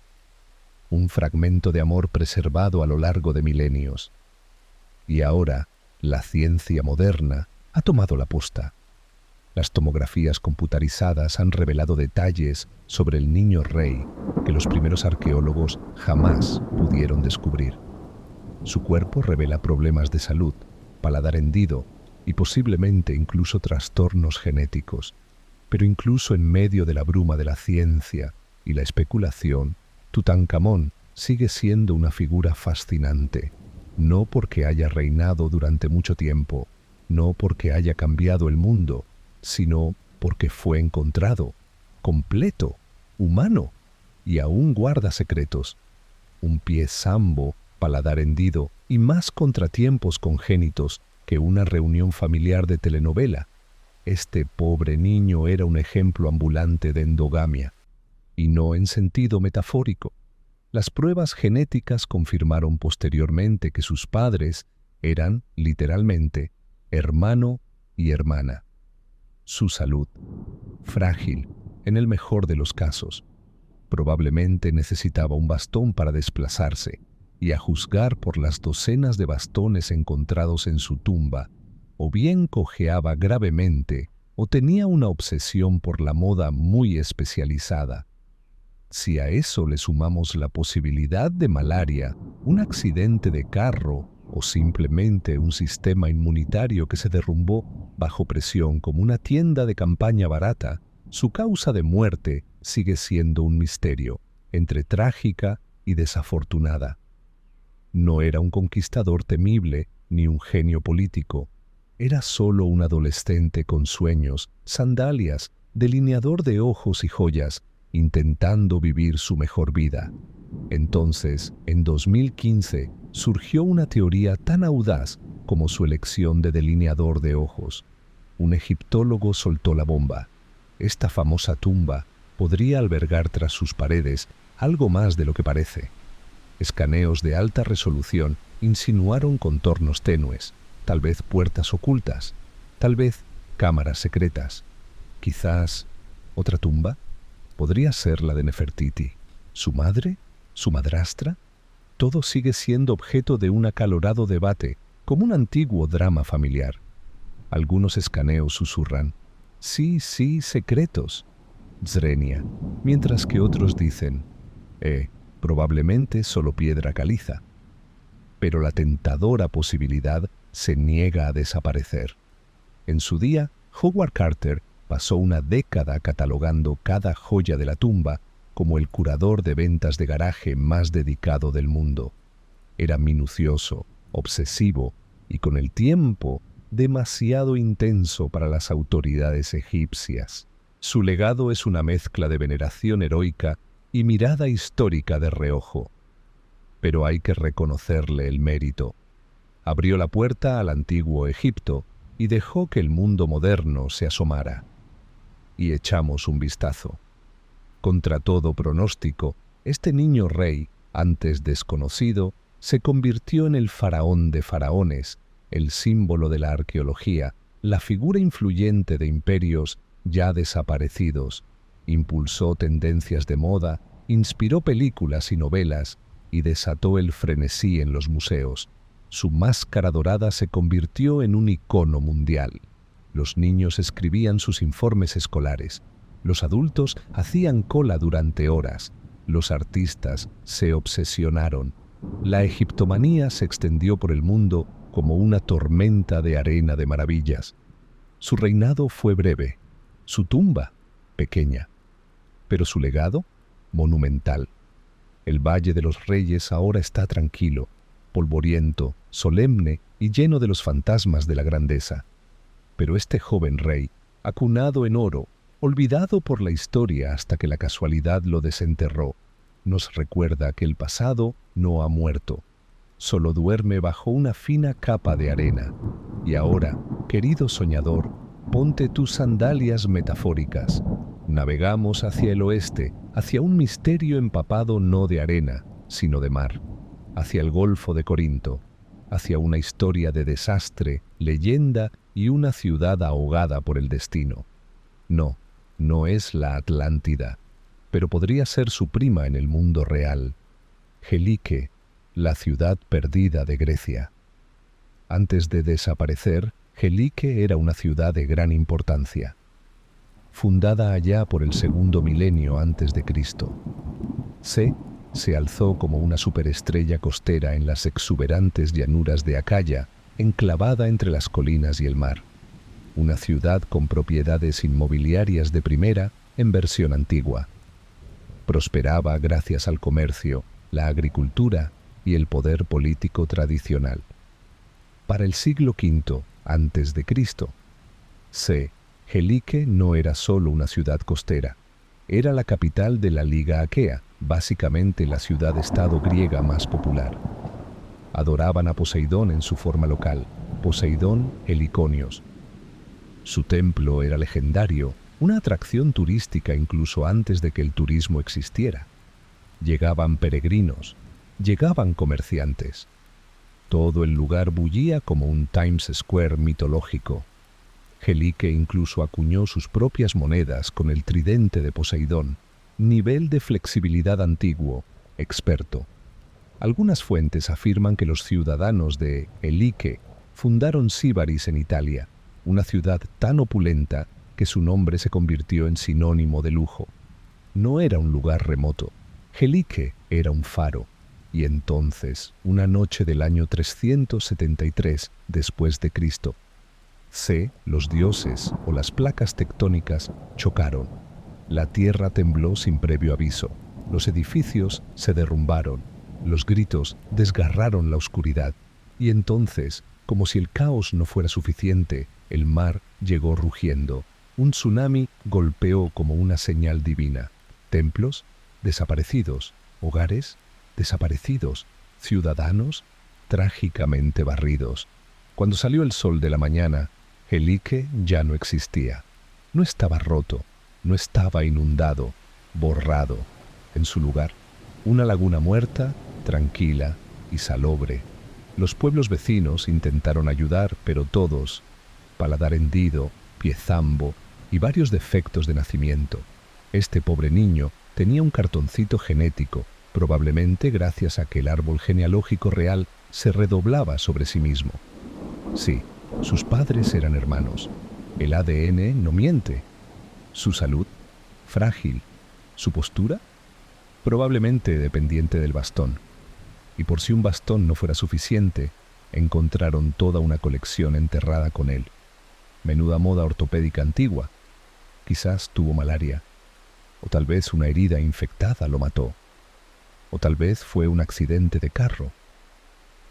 Un fragmento de amor preservado a lo largo de milenios. Y ahora, la ciencia moderna ha tomado la posta. Las tomografías computarizadas han revelado detalles sobre el niño rey que los primeros arqueólogos jamás pudieron descubrir. Su cuerpo revela problemas de salud, paladar hendido y posiblemente incluso trastornos genéticos. Pero incluso en medio de la bruma de la ciencia y la especulación, Tutankamón sigue siendo una figura fascinante, no porque haya reinado durante mucho tiempo, no porque haya cambiado el mundo, sino porque fue encontrado, completo, humano, y aún guarda secretos. Un pie sambo, paladar hendido y más contratiempos congénitos que una reunión familiar de telenovela. Este pobre niño era un ejemplo ambulante de endogamia, y no en sentido metafórico. Las pruebas genéticas confirmaron posteriormente que sus padres eran, literalmente, hermano y hermana. Su salud, frágil, en el mejor de los casos. Probablemente necesitaba un bastón para desplazarse, y a juzgar por las docenas de bastones encontrados en su tumba, o bien cojeaba gravemente, o tenía una obsesión por la moda muy especializada. Si a eso le sumamos la posibilidad de malaria, un accidente de carro o simplemente un sistema inmunitario que se derrumbó bajo presión como una tienda de campaña barata, su causa de muerte sigue siendo un misterio, entre trágica y desafortunada. No era un conquistador temible ni un genio político. Era solo un adolescente con sueños, sandalias, delineador de ojos y joyas, intentando vivir su mejor vida. Entonces, en 2015, surgió una teoría tan audaz como su elección de delineador de ojos. Un egiptólogo soltó la bomba. Esta famosa tumba podría albergar tras sus paredes algo más de lo que parece. Escaneos de alta resolución insinuaron contornos tenues, tal vez puertas ocultas, tal vez cámaras secretas. Quizás otra tumba. ¿Podría ser la de Nefertiti? ¿Su madre? ¿Su madrastra? Todo sigue siendo objeto de un acalorado debate, como un antiguo drama familiar. Algunos escaneos susurran, sí, secretos, Zrenia, mientras que otros dicen, probablemente solo piedra caliza. Pero la tentadora posibilidad se niega a desaparecer. En su día, Howard Carter pasó una década catalogando cada joya de la tumba como el curador de ventas de garaje más dedicado del mundo. Era minucioso, obsesivo y con el tiempo demasiado intenso para las autoridades egipcias. Su legado es una mezcla de veneración heroica y mirada histórica de reojo. Pero hay que reconocerle el mérito. Abrió la puerta al antiguo Egipto y dejó que el mundo moderno se asomara. Y echamos un vistazo. Contra todo pronóstico, este niño rey, antes desconocido, se convirtió en el faraón de faraones, el símbolo de la arqueología, la figura influyente de imperios ya desaparecidos. Impulsó tendencias de moda, inspiró películas y novelas y desató el frenesí en los museos. Su máscara dorada se convirtió en un icono mundial. Los niños escribían sus informes escolares. Los adultos hacían cola durante horas. Los artistas se obsesionaron. La egiptomanía se extendió por el mundo como una tormenta de arena de maravillas. Su reinado fue breve, su tumba pequeña, pero su legado monumental. El Valle de los Reyes ahora está tranquilo, polvoriento, solemne y lleno de los fantasmas de la grandeza. Pero este joven rey, acunado en oro, olvidado por la historia hasta que la casualidad lo desenterró, nos recuerda que el pasado no ha muerto, solo duerme bajo una fina capa de arena. Y ahora, querido soñador, ponte tus sandalias metafóricas. Navegamos hacia el oeste, hacia un misterio empapado no de arena, sino de mar, hacia el Golfo de Corinto, hacia una historia de desastre, leyenda y una ciudad ahogada por el destino. No, no es la Atlántida, pero podría ser su prima en el mundo real. Gelike, la ciudad perdida de Grecia. Antes de desaparecer, Gelike era una ciudad de gran importancia, fundada allá por el segundo milenio antes de Cristo. Se alzó como una superestrella costera en las exuberantes llanuras de Acaya, enclavada entre las colinas y el mar. Una ciudad con propiedades inmobiliarias de primera en versión antigua. Prosperaba gracias al comercio, la agricultura y el poder político tradicional. Para el siglo V antes de Cristo, Gelike no era solo una ciudad costera, era la capital de la Liga Aquea, básicamente la ciudad-estado griega más popular. Adoraban a Poseidón en su forma local, Poseidón Heliconios. Su templo era legendario, una atracción turística incluso antes de que el turismo existiera. Llegaban peregrinos, llegaban comerciantes. Todo el lugar bullía como un Times Square mitológico. Gelike incluso acuñó sus propias monedas con el tridente de Poseidón, nivel de flexibilidad antiguo, experto. Algunas fuentes afirman que los ciudadanos de Gelike fundaron Síbaris en Italia, una ciudad tan opulenta que su nombre se convirtió en sinónimo de lujo. No era un lugar remoto. Gelike era un faro. Y entonces, una noche del año 373 después de Cristo, los dioses o las placas tectónicas chocaron. La tierra tembló sin previo aviso. Los edificios se derrumbaron. Los gritos desgarraron la oscuridad. Y entonces, como si el caos no fuera suficiente, el mar llegó rugiendo. Un tsunami golpeó como una señal divina. Templos desaparecidos, hogares desaparecidos, ciudadanos trágicamente barridos. Cuando salió el sol de la mañana, Gelike ya no existía. No estaba roto, no estaba inundado, borrado. En su lugar, una laguna muerta, tranquila y salobre. Los pueblos vecinos intentaron ayudar, pero todos, paladar hendido, pie zambo y varios defectos de nacimiento. Este pobre niño tenía un cartoncito genético, probablemente gracias a que el árbol genealógico real se redoblaba sobre sí mismo. Sí, sus padres eran hermanos. El ADN no miente. Su salud, frágil. Su postura, probablemente dependiente del bastón. Y por si un bastón no fuera suficiente, encontraron toda una colección enterrada con él. Menuda moda ortopédica antigua. Quizás tuvo malaria. O tal vez una herida infectada lo mató. O tal vez fue un accidente de carro.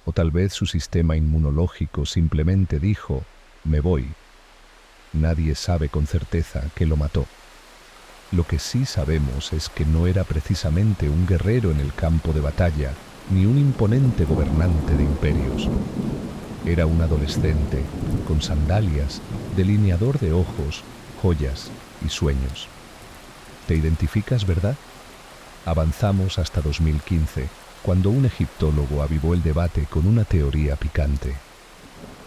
O tal vez su sistema inmunológico simplemente dijo, me voy. Nadie sabe con certeza qué lo mató. Lo que sí sabemos es que no era precisamente un guerrero en el campo de batalla, ni un imponente gobernante de imperios. Era un adolescente, con sandalias, delineador de ojos, joyas y sueños. ¿Te identificas, verdad? Avanzamos hasta 2015, cuando un egiptólogo avivó el debate con una teoría picante.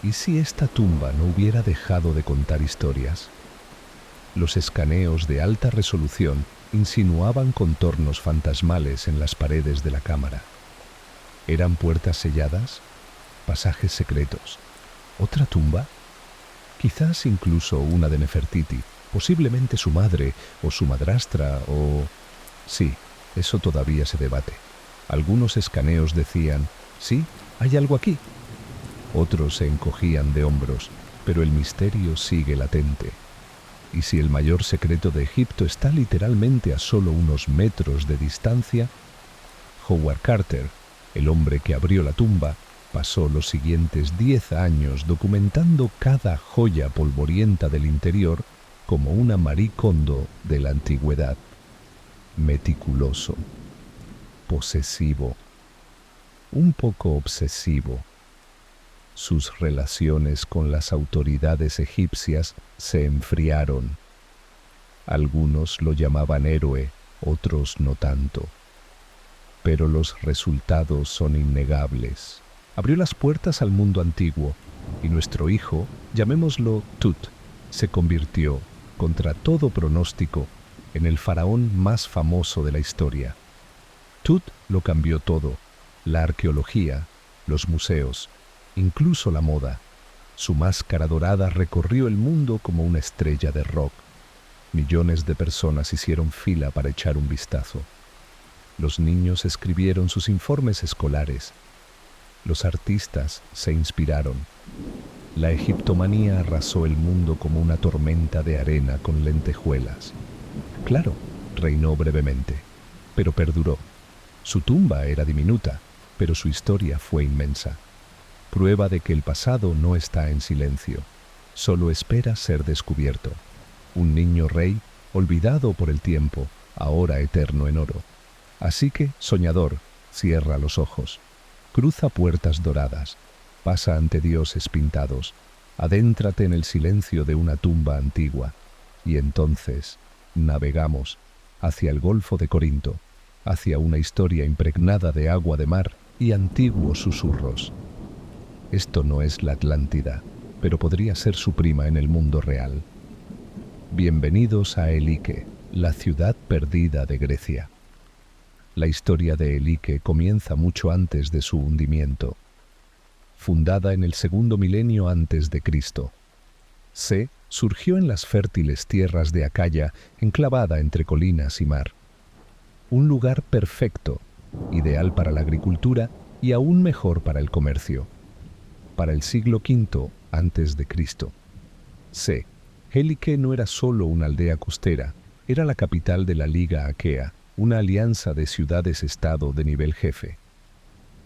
¿Y si esta tumba no hubiera dejado de contar historias? Los escaneos de alta resolución insinuaban contornos fantasmales en las paredes de la cámara. ¿Eran puertas selladas? ¿Pasajes secretos? ¿Otra tumba? Quizás incluso una de Nefertiti, posiblemente su madre o su madrastra o... Sí, eso todavía se debate. Algunos escaneos decían, sí, hay algo aquí. Otros se encogían de hombros, pero el misterio sigue latente. Y si el mayor secreto de Egipto está literalmente a solo unos metros de distancia, Howard Carter, el hombre que abrió la tumba, pasó los siguientes 10 años documentando cada joya polvorienta del interior como una Marie Kondo de la antigüedad. Meticuloso, posesivo, un poco obsesivo. Sus relaciones con las autoridades egipcias se enfriaron. Algunos lo llamaban héroe, otros no tanto. Pero los resultados son innegables. Abrió las puertas al mundo antiguo, y nuestro hijo, llamémoslo Tut, se convirtió, contra todo pronóstico, en el faraón más famoso de la historia. Tut lo cambió todo: la arqueología, los museos, incluso la moda. Su máscara dorada recorrió el mundo como una estrella de rock. Millones de personas hicieron fila para echar un vistazo. Los niños escribieron sus informes escolares. Los artistas se inspiraron. La egiptomanía arrasó el mundo como una tormenta de arena con lentejuelas. Claro, reinó brevemente, pero perduró. Su tumba era diminuta, pero su historia fue inmensa. Prueba de que el pasado no está en silencio, solo espera ser descubierto. Un niño rey, olvidado por el tiempo, ahora eterno en oro. Así que, soñador, cierra los ojos, cruza puertas doradas, pasa ante dioses pintados, adéntrate en el silencio de una tumba antigua, y entonces navegamos hacia el Golfo de Corinto, hacia una historia impregnada de agua de mar y antiguos susurros. Esto no es la Atlántida, pero podría ser su prima en el mundo real. Bienvenidos a Elike, la ciudad perdida de Grecia. La historia de Elike comienza mucho antes de su hundimiento. Fundada en el segundo milenio antes de Cristo, Se surgió en las fértiles tierras de Acaya, enclavada entre colinas y mar. Un lugar perfecto, ideal para la agricultura y aún mejor para el comercio. Para el siglo V antes de Cristo, Se, Elike no era solo una aldea costera, era la capital de la Liga Aquea, una alianza de ciudades-estado de nivel jefe.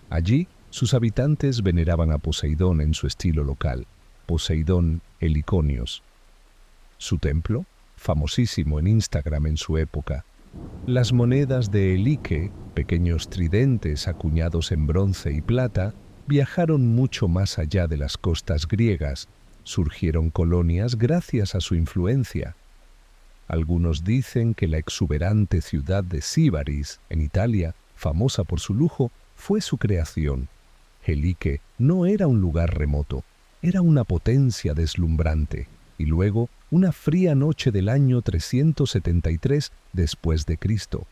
Allí, sus habitantes veneraban a Poseidón en su estilo local, Poseidón Heliconios. Su templo, famosísimo en Instagram en su época. Las monedas de Elike, pequeños tridentes acuñados en bronce y plata, viajaron mucho más allá de las costas griegas, surgieron colonias gracias a su influencia. Algunos dicen que la exuberante ciudad de Síbaris, en Italia, famosa por su lujo, fue su creación. Elike no era un lugar remoto, era una potencia deslumbrante, y luego, una fría noche del año 373 después de Cristo,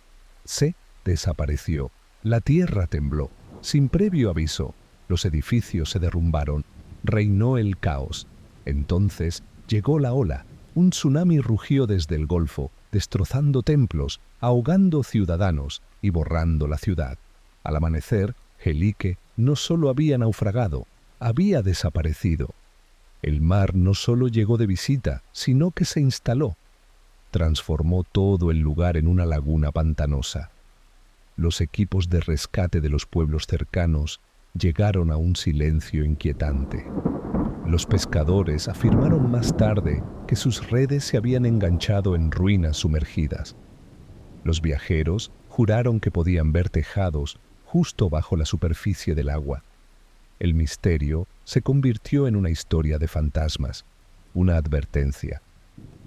Se desapareció, la tierra tembló, sin previo aviso, los edificios se derrumbaron, reinó el caos. Entonces llegó la ola. Un tsunami rugió desde el Golfo, destrozando templos, ahogando ciudadanos y borrando la ciudad. Al amanecer, Elike no solo había naufragado, había desaparecido. El mar no solo llegó de visita, sino que se instaló. Transformó todo el lugar en una laguna pantanosa. Los equipos de rescate de los pueblos cercanos llegaron a un silencio inquietante. Los pescadores afirmaron más tarde que sus redes se habían enganchado en ruinas sumergidas. Los viajeros juraron que podían ver tejados justo bajo la superficie del agua. El misterio se convirtió en una historia de fantasmas, una advertencia,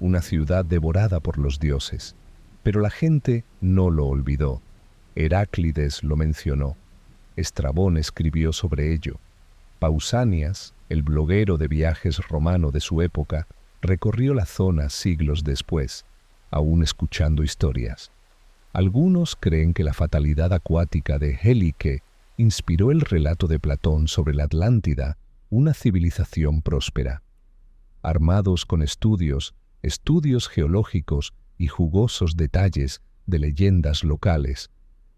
una ciudad devorada por los dioses. Pero la gente no lo olvidó. Heráclides lo mencionó. Estrabón escribió sobre ello. Pausanias, el bloguero de viajes romano de su época, recorrió la zona siglos después. aún escuchando historias. Algunos creen que la fatalidad acuática de Helike inspiró el relato de Platón sobre la Atlántida, una civilización próspera. Armados con estudios geológicos y jugosos detalles de leyendas locales,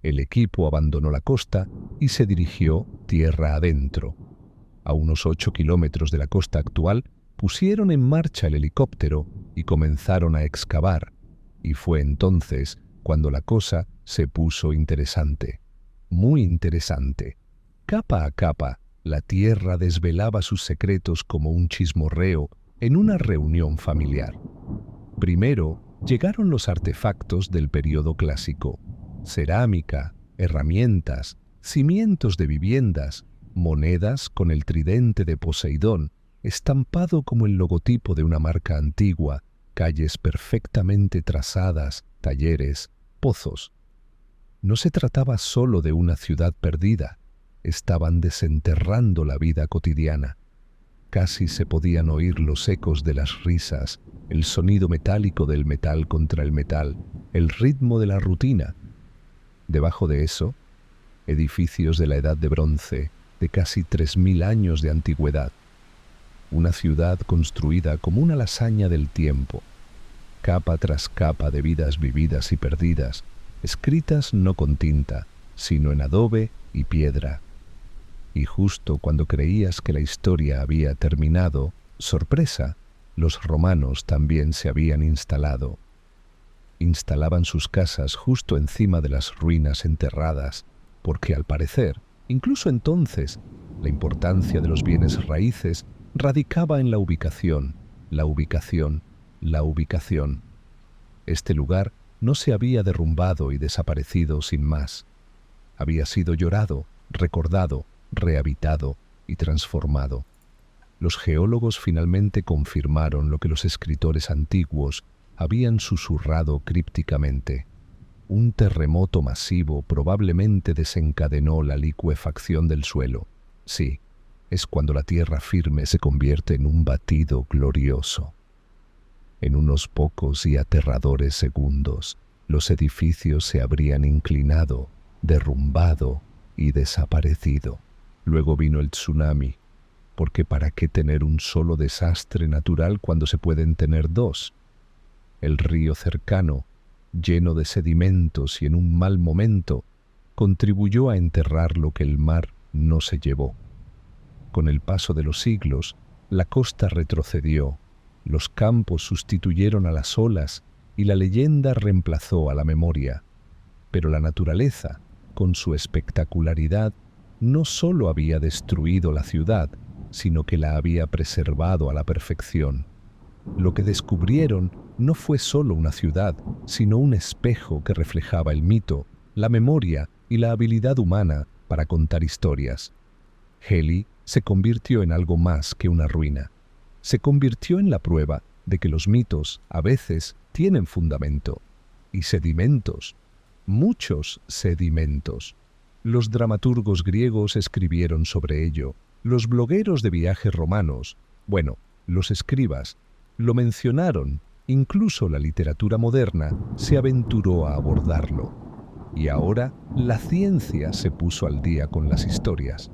el equipo abandonó la costa y se dirigió tierra adentro. A unos 8 kilómetros de la costa actual, pusieron en marcha el helicóptero y comenzaron a excavar. Y fue entonces cuando la cosa se puso interesante. Muy interesante. Capa a capa, la tierra desvelaba sus secretos como un chismorreo en una reunión familiar. Primero llegaron los artefactos del período clásico: cerámica, herramientas, cimientos de viviendas, monedas con el tridente de Poseidón, estampado como el logotipo de una marca antigua, calles perfectamente trazadas, talleres, pozos. No se trataba solo de una ciudad perdida, estaban desenterrando la vida cotidiana. Casi se podían oír los ecos de las risas, el sonido metálico del metal contra el metal, el ritmo de la rutina. Debajo de eso, edificios de la Edad de Bronce, de casi 3000 años de antigüedad. Una ciudad construida como una lasaña del tiempo, capa tras capa de vidas vividas y perdidas, escritas no con tinta, sino en adobe y piedra. Y justo cuando creías que la historia había terminado, sorpresa, los romanos también se habían instalado. Instalaban sus casas justo encima de las ruinas enterradas, porque al parecer, incluso entonces, la importancia de los bienes raíces radicaba en la ubicación, la ubicación, la ubicación. Este lugar no se había derrumbado y desaparecido sin más. Había sido llorado, recordado, rehabitado y transformado. Los geólogos finalmente confirmaron lo que los escritores antiguos habían susurrado crípticamente. Un terremoto masivo probablemente desencadenó la licuefacción del suelo. Sí, es cuando la tierra firme se convierte en un batido glorioso. En unos pocos y aterradores segundos, los edificios se habrían inclinado, derrumbado y desaparecido. Luego vino el tsunami, porque ¿para qué tener un solo desastre natural cuando se pueden tener dos? El río cercano, lleno de sedimentos y en un mal momento, contribuyó a enterrar lo que el mar no se llevó. Con el paso de los siglos, la costa retrocedió, los campos sustituyeron a las olas y la leyenda reemplazó a la memoria. Pero la naturaleza, con su espectacularidad, no solo había destruido la ciudad, sino que la había preservado a la perfección. Lo que descubrieron no fue solo una ciudad, sino un espejo que reflejaba el mito, la memoria y la habilidad humana para contar historias. Heli se convirtió en algo más que una ruina. Se convirtió en la prueba de que los mitos a veces tienen fundamento y sedimentos, muchos sedimentos. Los dramaturgos griegos escribieron sobre ello, los blogueros de viajes romanos, los escribas, lo mencionaron, incluso la literatura moderna se aventuró a abordarlo. Y ahora la ciencia se puso al día con las historias.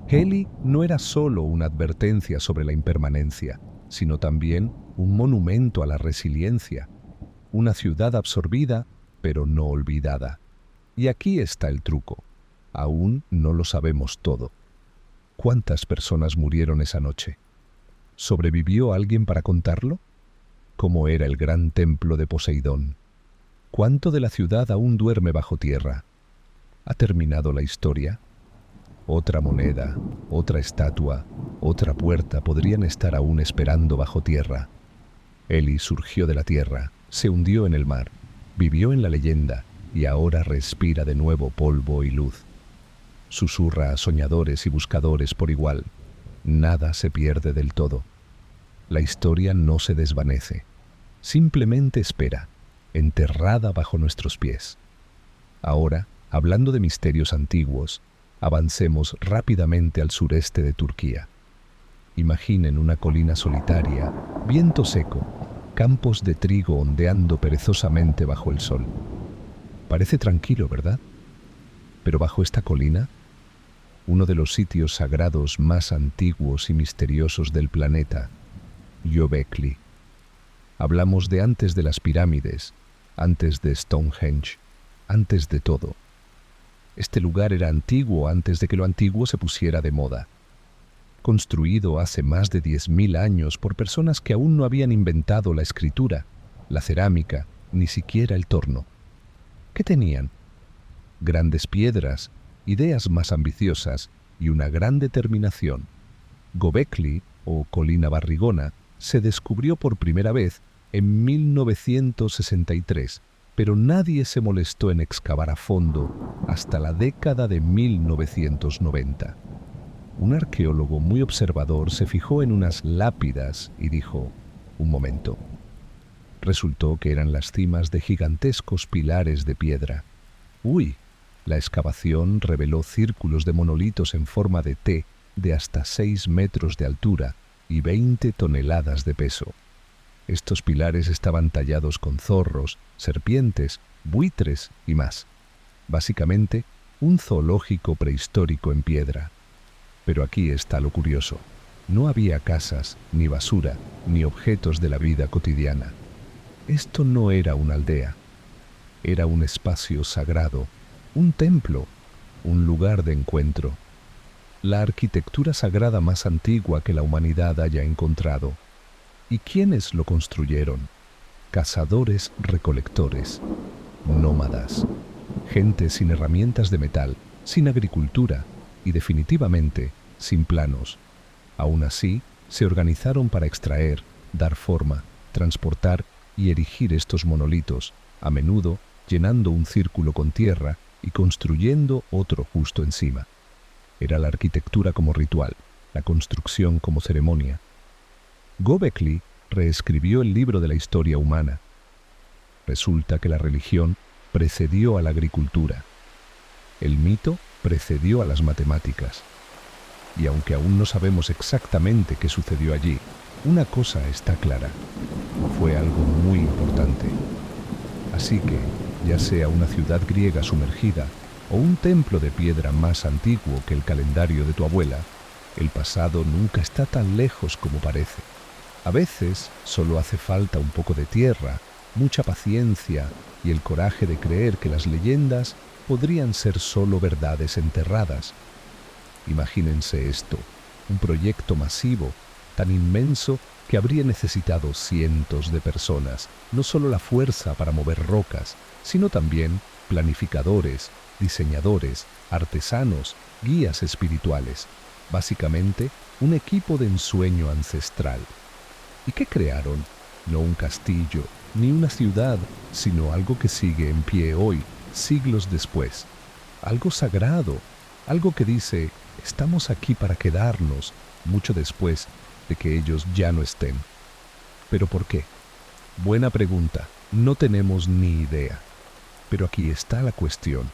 Heli no era solo una advertencia sobre la impermanencia, sino también un monumento a la resiliencia, una ciudad absorbida, pero no olvidada. Y aquí está el truco. Aún no lo sabemos todo. ¿Cuántas personas murieron esa noche? ¿Sobrevivió alguien para contarlo? ¿Cómo era el gran templo de Poseidón? ¿Cuánto de la ciudad aún duerme bajo tierra? ¿Ha terminado la historia? Otra moneda, otra estatua, otra puerta podrían estar aún esperando bajo tierra. Heli surgió de la tierra, se hundió en el mar, vivió en la leyenda y ahora respira de nuevo polvo y luz. Susurra a soñadores y buscadores por igual. Nada se pierde del todo. La historia no se desvanece. Simplemente espera, enterrada bajo nuestros pies. Ahora, hablando de misterios antiguos, avancemos rápidamente al sureste de Turquía. Imaginen una colina solitaria, viento seco, campos de trigo ondeando perezosamente bajo el sol. Parece tranquilo, ¿verdad? Pero bajo esta colina, uno de los sitios sagrados más antiguos y misteriosos del planeta, Göbekli. Hablamos de antes de las pirámides, antes de Stonehenge, antes de todo. Este lugar era antiguo antes de que lo antiguo se pusiera de moda. Construido hace más de 10.000 años por personas que aún no habían inventado la escritura, la cerámica, ni siquiera el torno. ¿Qué tenían? Grandes piedras, ideas más ambiciosas y una gran determinación. Göbekli, o Colina Barrigona, se descubrió por primera vez en 1963, pero nadie se molestó en excavar a fondo hasta la década de 1990. Un arqueólogo muy observador se fijó en unas lápidas y dijo: «Un momento». Resultó que eran las cimas de gigantescos pilares de piedra. ¡Uy! La excavación reveló círculos de monolitos en forma de T de hasta 6 metros de altura y 20 toneladas de peso. Estos pilares estaban tallados con zorros, serpientes, buitres y más. Básicamente, un zoológico prehistórico en piedra. Pero aquí está lo curioso. No había casas, ni basura, ni objetos de la vida cotidiana. Esto no era una aldea. Era un espacio sagrado, un templo, un lugar de encuentro. La arquitectura sagrada más antigua que la humanidad haya encontrado. ¿Y quiénes lo construyeron? Cazadores-recolectores, nómadas, gente sin herramientas de metal, sin agricultura y definitivamente sin planos. Aún así, se organizaron para extraer, dar forma, transportar y erigir estos monolitos, a menudo llenando un círculo con tierra y construyendo otro justo encima. Era la arquitectura como ritual, la construcción como ceremonia. Göbekli reescribió el libro de la historia humana. Resulta que la religión precedió a la agricultura. El mito precedió a las matemáticas. Y aunque aún no sabemos exactamente qué sucedió allí, una cosa está clara: fue algo muy importante. Así que, ya sea una ciudad griega sumergida o un templo de piedra más antiguo que el calendario de tu abuela, el pasado nunca está tan lejos como parece. A veces solo hace falta un poco de tierra, mucha paciencia y el coraje de creer que las leyendas podrían ser solo verdades enterradas. Imagínense esto, un proyecto masivo, tan inmenso que habría necesitado cientos de personas, no solo la fuerza para mover rocas, sino también planificadores, diseñadores, artesanos, guías espirituales, básicamente un equipo de ensueño ancestral. ¿Y qué crearon? No un castillo, ni una ciudad, sino algo que sigue en pie hoy, siglos después. Algo sagrado, algo que dice: estamos aquí para quedarnos, mucho después de que ellos ya no estén. ¿Pero por qué? Buena pregunta, no tenemos ni idea. Pero aquí está la cuestión.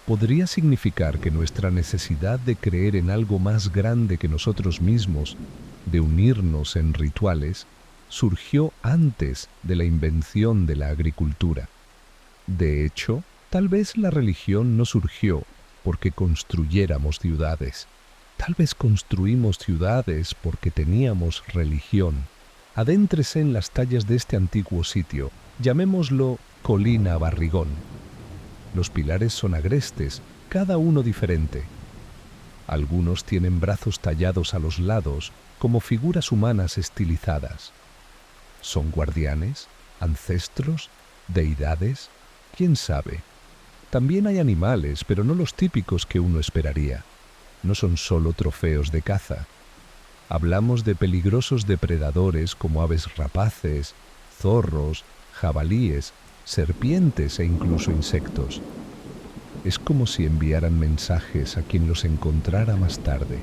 Podría significar que nuestra necesidad de creer en algo más grande que nosotros mismos, de unirnos en rituales, surgió antes de la invención de la agricultura. De hecho, tal vez la religión no surgió porque construyéramos ciudades. Tal vez construimos ciudades porque teníamos religión. Adéntrese en las tallas de este antiguo sitio, llamémoslo Colina Barrigón. Los pilares son agrestes, cada uno diferente. Algunos tienen brazos tallados a los lados como figuras humanas estilizadas. ¿Son guardianes? ¿Ancestros? ¿Deidades? ¿Quién sabe? También hay animales, pero no los típicos que uno esperaría. No son solo trofeos de caza. Hablamos de peligrosos depredadores como aves rapaces, zorros, jabalíes, serpientes e incluso insectos. Es como si enviaran mensajes a quien los encontrara más tarde.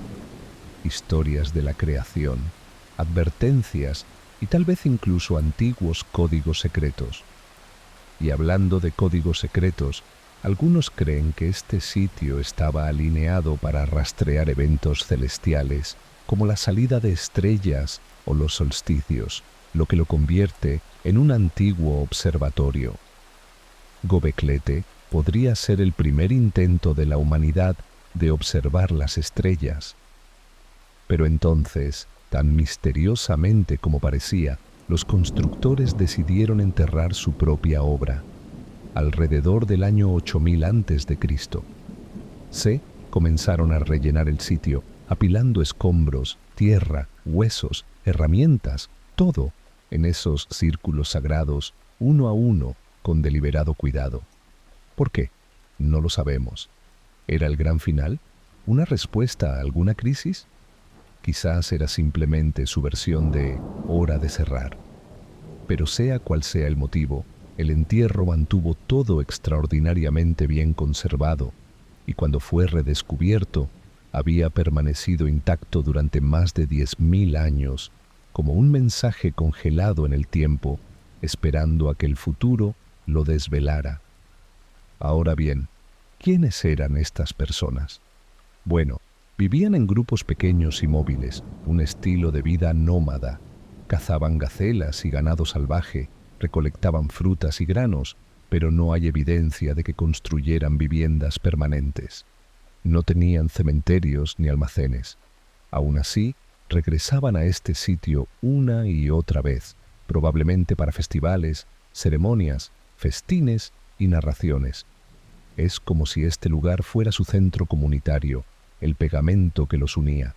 Historias de la creación, advertencias y tal vez incluso antiguos códigos secretos. Y hablando de códigos secretos, algunos creen que este sitio estaba alineado para rastrear eventos celestiales, como la salida de estrellas o los solsticios. lo que lo convierte en un antiguo observatorio. Göbekli podría ser el primer intento de la humanidad de observar las estrellas. Pero entonces, tan misteriosamente como parecía, los constructores decidieron enterrar su propia obra. Alrededor del año 8000 a.C., comenzaron a rellenar el sitio, apilando escombros, tierra, huesos, herramientas, todo en esos círculos sagrados, uno a uno, con deliberado cuidado. ¿Por qué? No lo sabemos. ¿Era el gran final? ¿Una respuesta a alguna crisis? Quizás era simplemente su versión de hora de cerrar. Pero sea cual sea el motivo, el entierro mantuvo todo extraordinariamente bien conservado, y cuando fue redescubierto, había permanecido intacto durante más de 10.000 años, como un mensaje congelado en el tiempo, esperando a que el futuro lo desvelara. Ahora bien, ¿quiénes eran estas personas? Bueno, vivían en grupos pequeños y móviles, un estilo de vida nómada. Cazaban gacelas y ganado salvaje, recolectaban frutas y granos, pero no hay evidencia de que construyeran viviendas permanentes. No tenían cementerios ni almacenes. Aún así, regresaban a este sitio una y otra vez, probablemente para festivales, ceremonias, festines y narraciones. Es como si este lugar fuera su centro comunitario, el pegamento que los unía.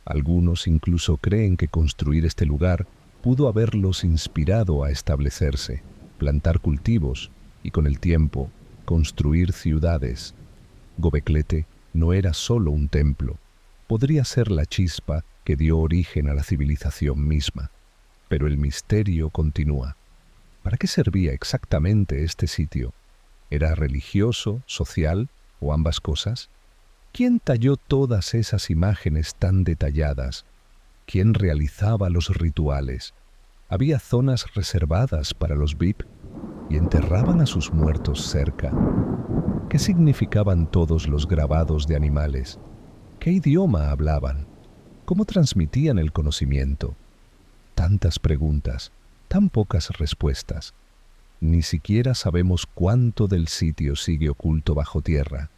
Algunos incluso creen que construir este lugar pudo haberlos inspirado a establecerse, plantar cultivos y, con el tiempo, construir ciudades. Göbekli no era solo un templo, podría ser la chispa que dio origen a la civilización misma. Pero el misterio continúa. ¿Para qué servía exactamente este sitio? ¿Era religioso, social o ambas cosas? ¿Quién talló todas esas imágenes tan detalladas? ¿Quién realizaba los rituales? ¿Había zonas reservadas para los VIP? ¿Y enterraban a sus muertos cerca? ¿Qué significaban todos los grabados de animales? ¿Qué idioma hablaban? ¿Cómo transmitían el conocimiento? Tantas preguntas, tan pocas respuestas. Ni siquiera sabemos cuánto del sitio sigue oculto bajo tierra.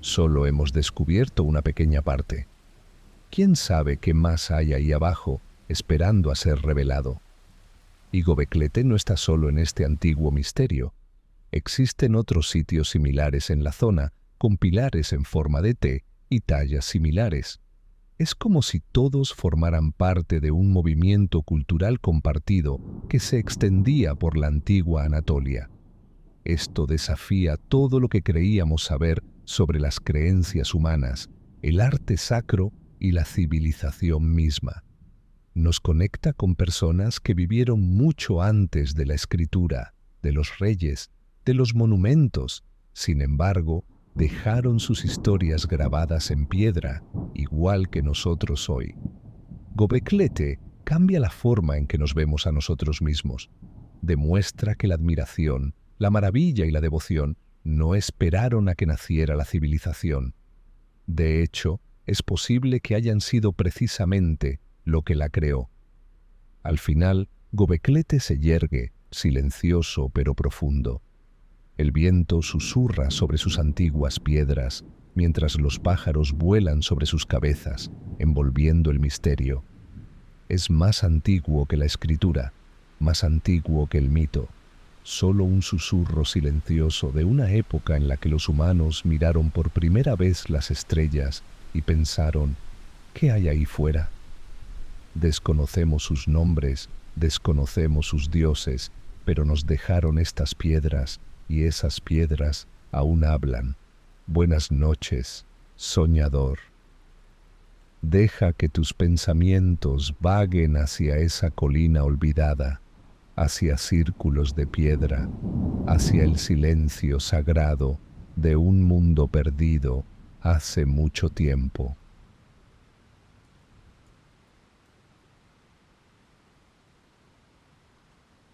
Solo hemos descubierto una pequeña parte. ¿Quién sabe qué más hay ahí abajo, esperando a ser revelado? Y Göbekli no está solo en este antiguo misterio. Existen otros sitios similares en la zona, con pilares en forma de T y tallas similares. Es como si todos formaran parte de un movimiento cultural compartido que se extendía por la antigua Anatolia. Esto desafía todo lo que creíamos saber sobre las creencias humanas, el arte sacro y la civilización misma. Nos conecta con personas que vivieron mucho antes de la escritura, de los reyes, de los monumentos. Sin embargo, dejaron sus historias grabadas en piedra, igual que nosotros hoy. Göbekli cambia la forma en que nos vemos a nosotros mismos. Demuestra que la admiración, la maravilla y la devoción no esperaron a que naciera la civilización. De hecho, es posible que hayan sido precisamente lo que la creó. Al final, Göbekli se yergue, silencioso pero profundo. El viento susurra sobre sus antiguas piedras, mientras los pájaros vuelan sobre sus cabezas, envolviendo el misterio. Es más antiguo que la escritura, más antiguo que el mito. Solo un susurro silencioso de una época en la que los humanos miraron por primera vez las estrellas y pensaron, ¿qué hay ahí fuera? Desconocemos sus nombres, desconocemos sus dioses, pero nos dejaron estas piedras, y esas piedras aún hablan. Buenas noches, soñador. Deja que tus pensamientos vaguen hacia esa colina olvidada, hacia círculos de piedra, hacia el silencio sagrado de un mundo perdido hace mucho tiempo.